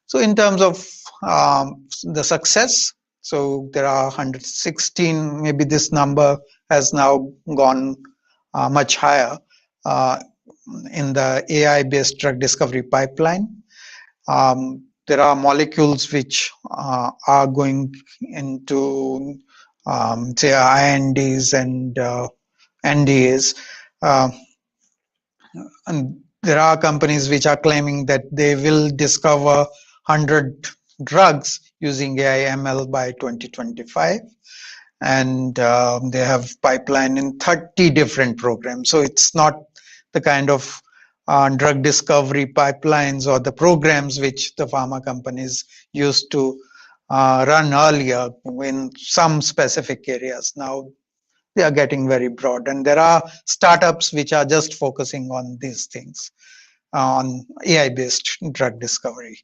So in terms of the success, so there are 116, maybe this number has now gone much higher in the AI-based drug discovery pipeline. There are molecules which are going into say INDs and NDAs. And there are companies which are claiming that they will discover 100 drugs using AI ML by 2025. And they have pipeline in 30 different programs. So it's not the kind of drug discovery pipelines or the programs which the pharma companies used to run earlier in some specific areas. Now they are getting very broad, and there are startups which are just focusing on these things, on AI-based drug discovery.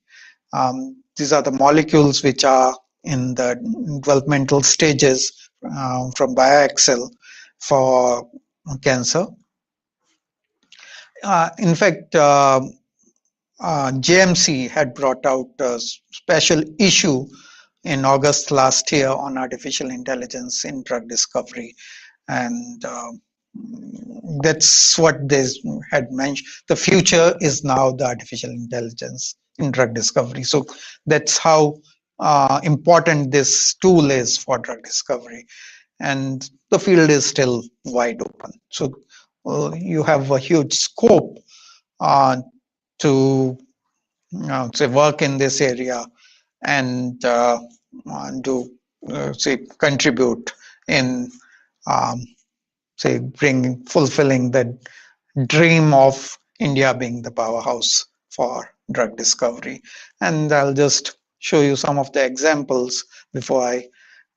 These are the molecules which are in the developmental stages from BioAxle for cancer. In fact, JMC had brought out a special issue in August last year on artificial intelligence in drug discovery. And that's what they had mentioned. The future is now the artificial intelligence in drug discovery. So that's how important this tool is for drug discovery. And the field is still wide open. So you have a huge scope to say work in this area and do say contribute in say fulfilling the dream of India being the powerhouse for drug discovery. And I'll just show you some of the examples before I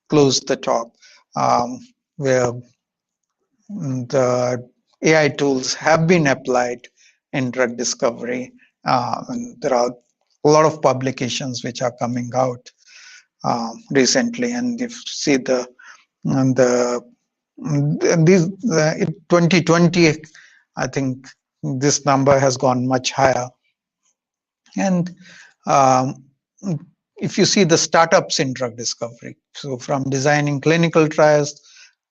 close the talk, where the AI tools have been applied in drug discovery. And there are a lot of publications which are coming out recently, and if you see these 2020, I think this number has gone much higher. And if you see the startups in drug discovery, so from designing clinical trials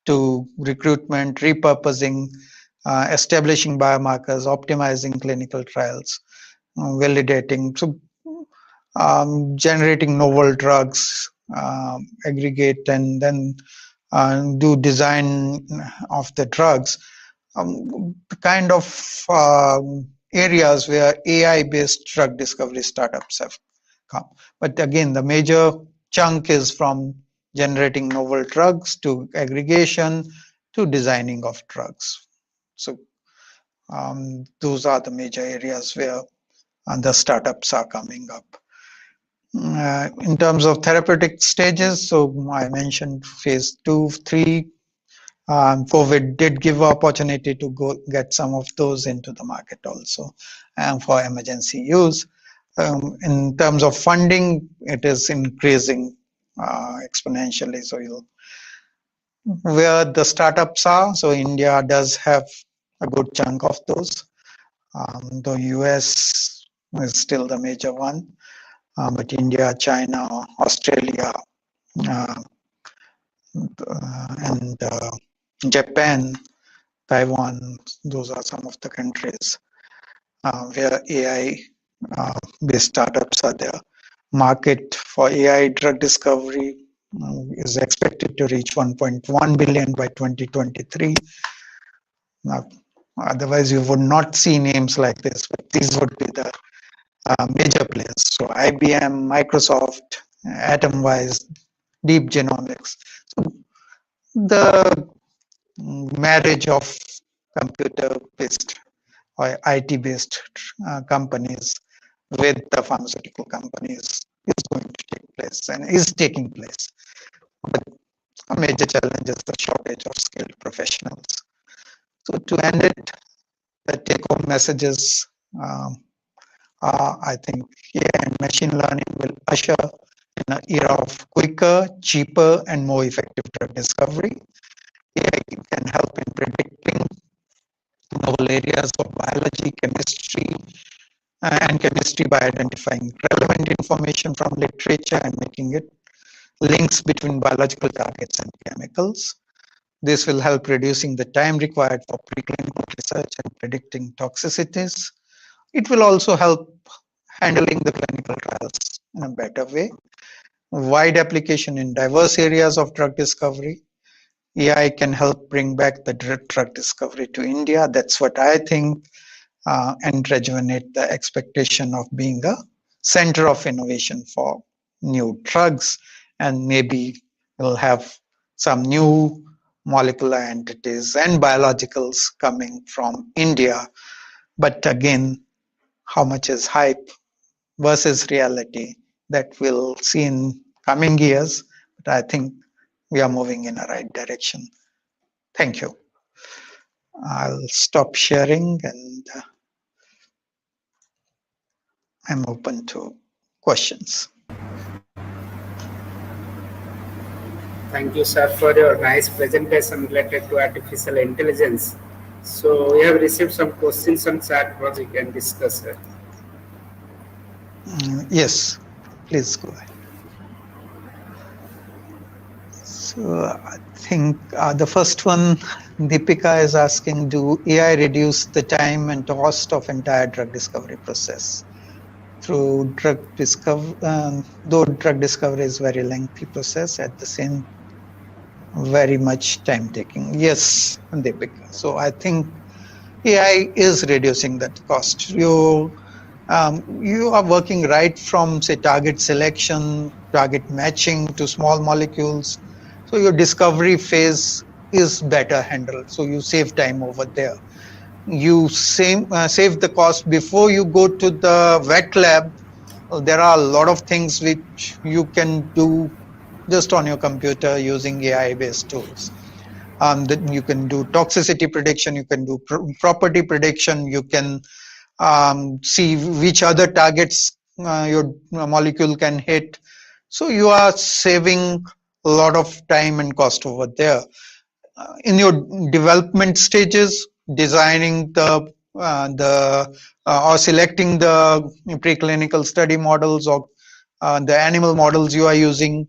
to recruitment, repurposing, establishing biomarkers, optimizing clinical trials, validating, so generating novel drugs, aggregate and then do design of the drugs, the kind of areas where AI-based drug discovery startups have come. But again, the major chunk is from generating novel drugs to aggregation to designing of drugs. So those are the major areas where the startups are coming up. In terms of therapeutic stages, so I mentioned phase 2, 3. COVID did give opportunity to go get some of those into the market also for emergency use. In terms of funding, it is increasing exponentially. So where the startups are, so India does have a good chunk of those. The US is still the major one, but India, China, Australia, uh, and Japan, Taiwan, those are some of the countries where AI based startups are there. Market for AI drug discovery is expected to reach 1.1 billion by 2023. Now, otherwise, you would not see names like this, but these would be the major players. So IBM, Microsoft, Atomwise, Deep Genomics. So the marriage of computer-based or IT-based companies with the pharmaceutical companies is going to take place and is taking place. But a major challenge is the shortage of skilled professionals. So to end it, the take-home messages are, I think, AI and machine learning will usher in an era of quicker, cheaper, and more effective drug discovery. AI can help in predicting novel areas of biology, chemistry, and chemistry by identifying relevant information from literature and making it links between biological targets and chemicals. This will help reducing the time required for preclinical research and predicting toxicities. It will also help handling the clinical trials in a better way. Wide application in diverse areas of drug discovery. AI can help bring back the drug discovery to India. That's what I think, and rejuvenate the expectation of being a center of innovation for new drugs. And maybe we'll have some new molecular entities and biologicals coming from India. But again, how much is hype versus reality, that we'll see in coming years. But I think we are moving in the right direction. Thank you. I'll stop sharing and I'm open to questions. Thank you, sir, for your nice presentation related to artificial intelligence. So we have received some questions on chat box. We can discuss, sir. Yes, please go ahead. So I think the first one, Deepika is asking, do AI reduce the time and cost of entire drug discovery process? Through drug discovery, though drug discovery is very lengthy process, at the same very much time taking. Yes, Deepika. So I think AI is reducing that cost. You are working right from, say, target selection, target matching to small molecules. So your discovery phase is better handled. So you save time over there. You save the cost before you go to the wet lab. There are a lot of things which you can do just on your computer using AI-based tools. That you can do toxicity prediction, you can do property prediction, you can see which other targets your molecule can hit. So you are saving a lot of time and cost over there. In your development stages, designing or selecting the preclinical study models or the animal models you are using,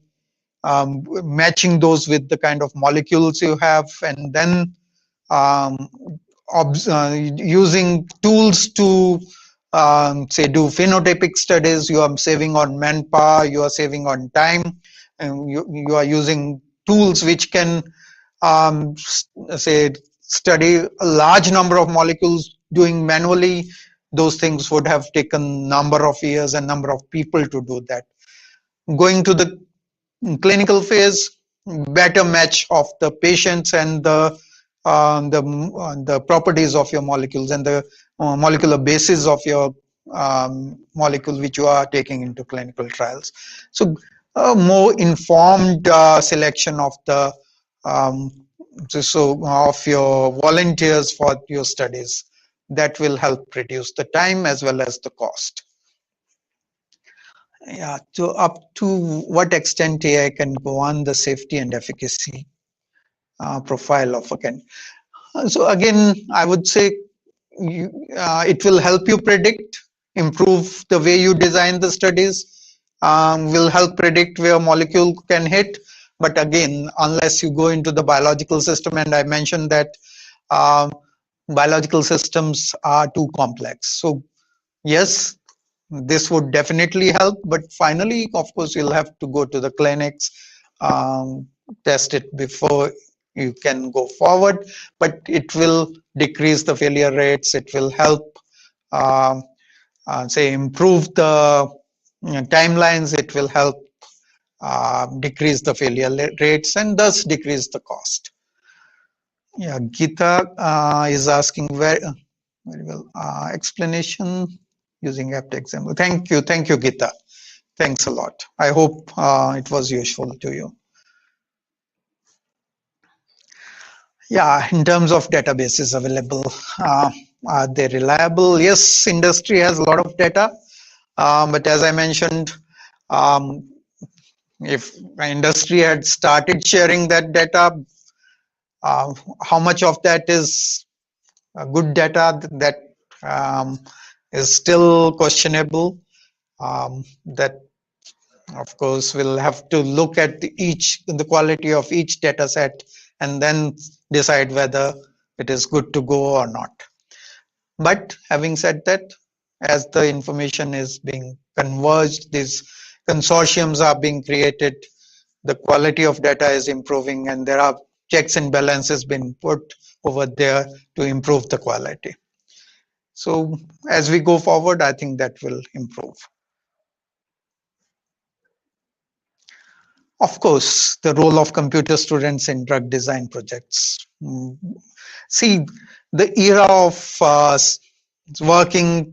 matching those with the kind of molecules you have, and then using tools to say do phenotypic studies. You are saving on manpower, you are saving on time, and you are using tools which can say study a large number of molecules. Doing manually, those things would have taken number of years and number of people to do that. Going to the clinical phase, better match of the patients and the properties of your molecules and the molecular basis of your molecule which you are taking into clinical trials. So more informed selection of the of your volunteers for your studies, that will help reduce the time as well as the cost. Yeah, so up to what extent AI can go on the safety and efficacy profile of again. So again, I would say it will help you predict, improve the way you design the studies, will help predict where a molecule can hit. But again, unless you go into the biological system, and I mentioned that um, biological systems are too complex. So yes, this would definitely help, but finally, of course, you'll have to go to the clinics, um, test it before you can go forward, but it will decrease the failure rates. It will help, um, say, improve the timelines. It will help decrease the failure rates and thus decrease the cost. Yeah, Geeta is asking very well explanation using apt example. Thank you, Geeta. Thanks a lot. I hope it was useful to you. Yeah, in terms of databases available, are they reliable? Yes, industry has a lot of data, but as I mentioned, um, if industry had started sharing that data, how much of that is good data that is still questionable? That of course we'll have to look at the quality of each data set and then decide whether it is good to go or not. But having said that, as the information is being converged, these consortiums are being created, the quality of data is improving, and there are checks and balances being put over there to improve the quality. So as we go forward, I think that will improve. Of course, the role of computer students in drug design projects. See, the era of working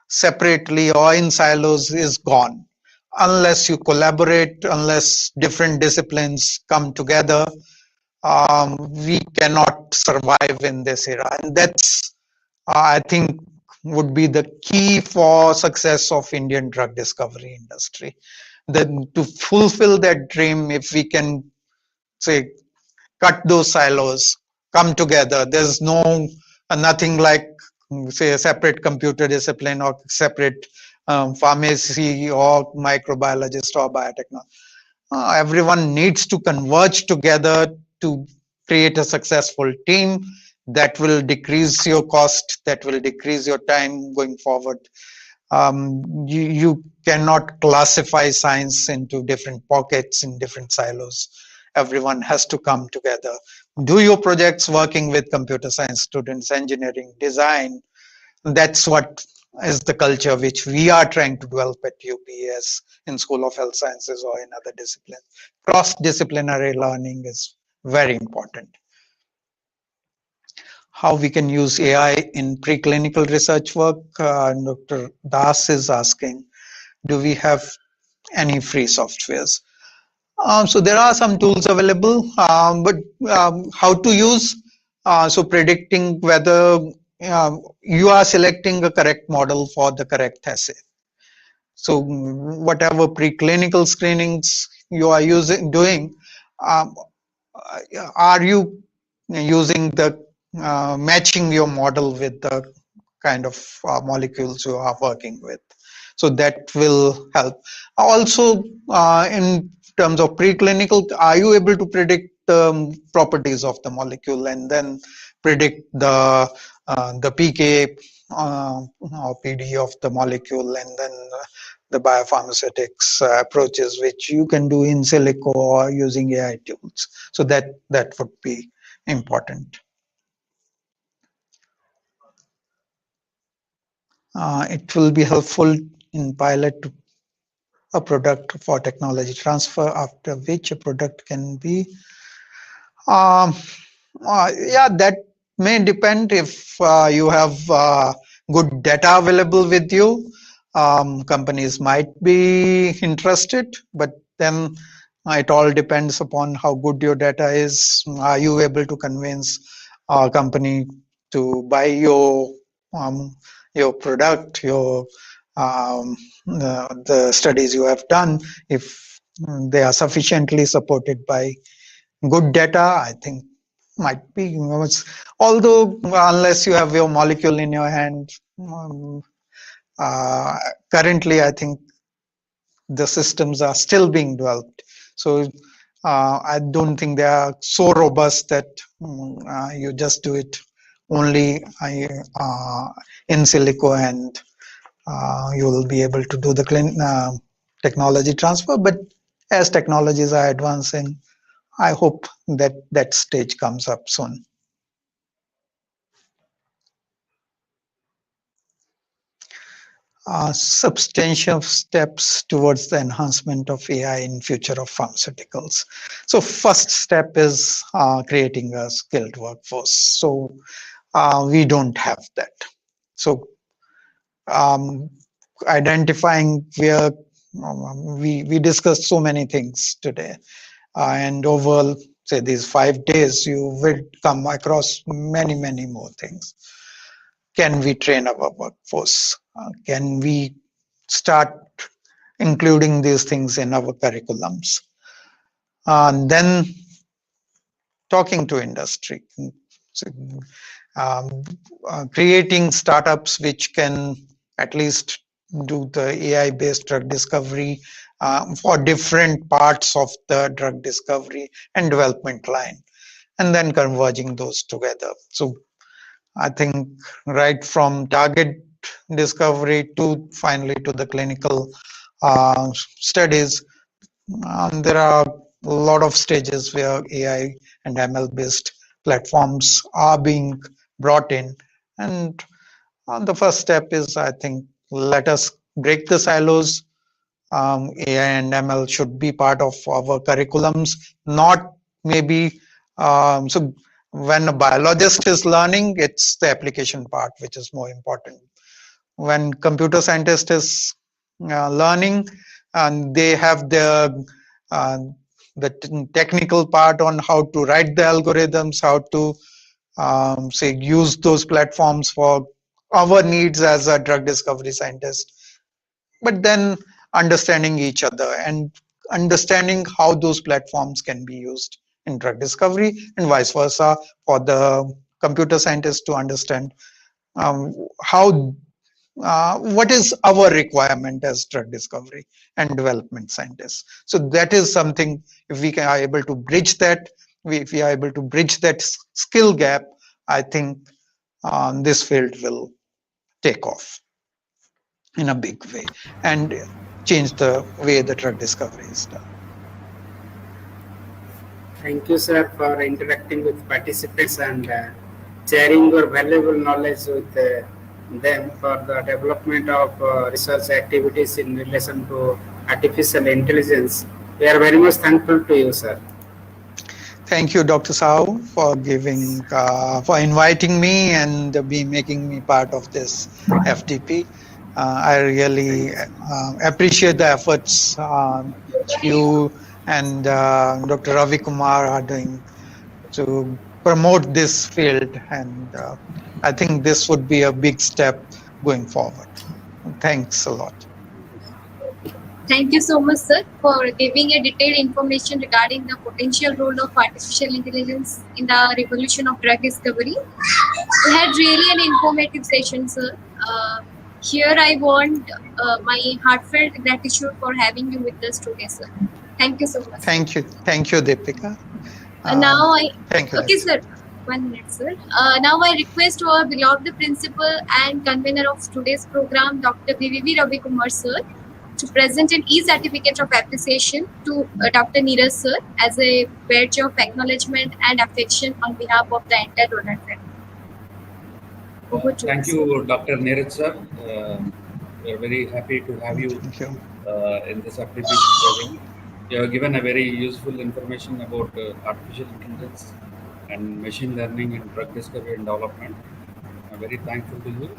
separately or in silos is gone. Unless you collaborate, unless different disciplines come together, we cannot survive in this era. And that's, I think, would be the key for success of Indian drug discovery industry. Then to fulfill that dream, if we can say cut those silos, come together, there's nothing like say a separate computer discipline or separate pharmacy or microbiologist or biotechnologist. Everyone needs to converge together to create a successful team that will decrease your cost, that will decrease your time going forward. You cannot classify science into different pockets in different silos. Everyone has to come together. Do your projects working with computer science students, engineering, design. That's what is the culture which we are trying to develop at UPS in School of Health Sciences or in other disciplines. Cross-disciplinary learning is very important. How we can use AI in preclinical research work. Dr. Das is asking, do we have any free softwares? So there are some tools available, but how to use, so predicting whether you are selecting a correct model for the correct assay. So whatever preclinical screenings you are doing, are you using the matching your model with the kind of molecules you are working with? So that will help. Also, in terms of preclinical, are you able to predict the properties of the molecule and then predict the PK or PD of the molecule, and then the biopharmaceutics approaches which you can do in silico or using AI tools. So that would be important. It will be helpful in pilot to a product for technology transfer, after which a product can be yeah, that may depend. If you have good data available with you, companies might be interested, but then it all depends upon how good your data is. Are you able to convince a company to buy your product, the studies you have done? If they are sufficiently supported by good data, I think might be. Although unless you have your molecule in your hand, currently I think the systems are still being developed. So I don't think they are so robust that you just do it only in silico and you will be able to do the technology transfer. But as technologies are advancing, I hope that that stage comes up soon. Substantial steps towards the enhancement of AI in future of pharmaceuticals. So first step is creating a skilled workforce. So we don't have that. So identifying where we discussed so many things today, and over say these 5 days, you will come across many more things. Can we train our workforce? Can we start including these things in our curriculums? Then talking to industry, so, creating startups which can at least do the AI-based drug discovery for different parts of the drug discovery and development line, and then converging those together. So I think right from target discovery to finally to the clinical studies, there are a lot of stages where AI and ML based platforms are being brought in. And the first step is, I think, let us break the silos. AI and ML should be part of our curriculums, not maybe. So when a biologist is learning, it's the application part which is more important. When computer scientist is learning, and they have uh, the technical part on how to write the algorithms, how to say use those platforms for our needs as a drug discovery scientist, but then understanding each other and understanding how those platforms can be used in drug discovery, and vice versa for the computer scientists to understand how what is our requirement as drug discovery and development scientists. So that is something, if we are able to bridge that, if we are able to bridge that skill gap, I think this field will take off in a big way and change the way the drug discovery is done. Thank you, sir, for interacting with participants and sharing your valuable knowledge with them for the development of research activities in relation to artificial intelligence. We are very much thankful to you, sir. Thank you, Dr. Sao, for for inviting me and making me part of this FDP. I really appreciate the efforts you and Dr. Ravi Kumar are doing to promote this field, and I think this would be a big step going forward. Thanks a lot. Thank you so much, sir, for giving a detailed information regarding the potential role of artificial intelligence in the revolution of drug discovery. We had really an informative session, sir. Here I want my heartfelt gratitude for having you with us today, sir. Thank you so much. Thank you, Deepika. Now thank you. Okay, sir. 1 minute, sir. Now I request our beloved principal and convener of today's program, Dr. BVV Ravi Kumar, sir, to present an e-certificate of appreciation to Dr. Neeraj, sir, as a badge of acknowledgement and affection on behalf of the entire Roland family. Thank you, Dr. Neeraj, sir. We are very happy to have you, in this application program. You have given a very useful information about artificial intelligence and machine learning in drug discovery and development. I'm very thankful to you.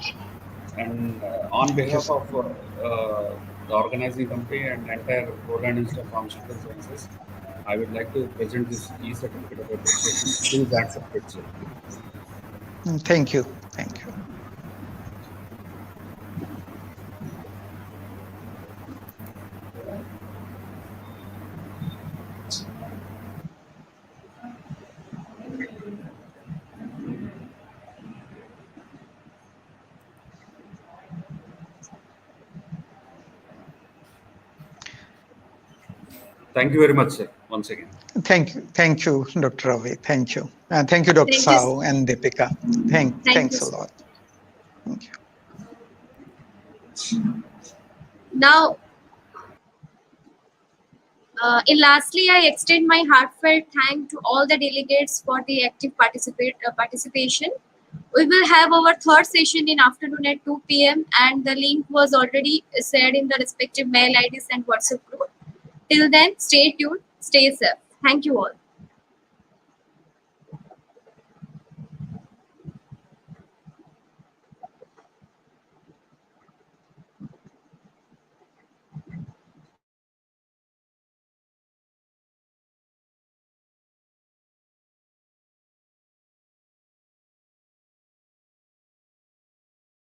And on behalf of the organizing company and entire Roland Institute of Pharmaceutical Sciences, I would like to present this e-certificate of appreciation. Please accept it, sir. Thank you. Thank you. Thank you very much, sir, once again. Thank you, Dr. Ravi. Thank you. Thank you, Dr. Thank you. Sao and Deepika. Thank Thanks you. a lot. Thank you. Now, lastly, I extend my heartfelt thanks to all the delegates for the active participation. We will have our third session in afternoon at 2 p.m. and the link was already shared in the respective mail IDs and WhatsApp group. Till then, stay tuned, stay safe. Thank you all.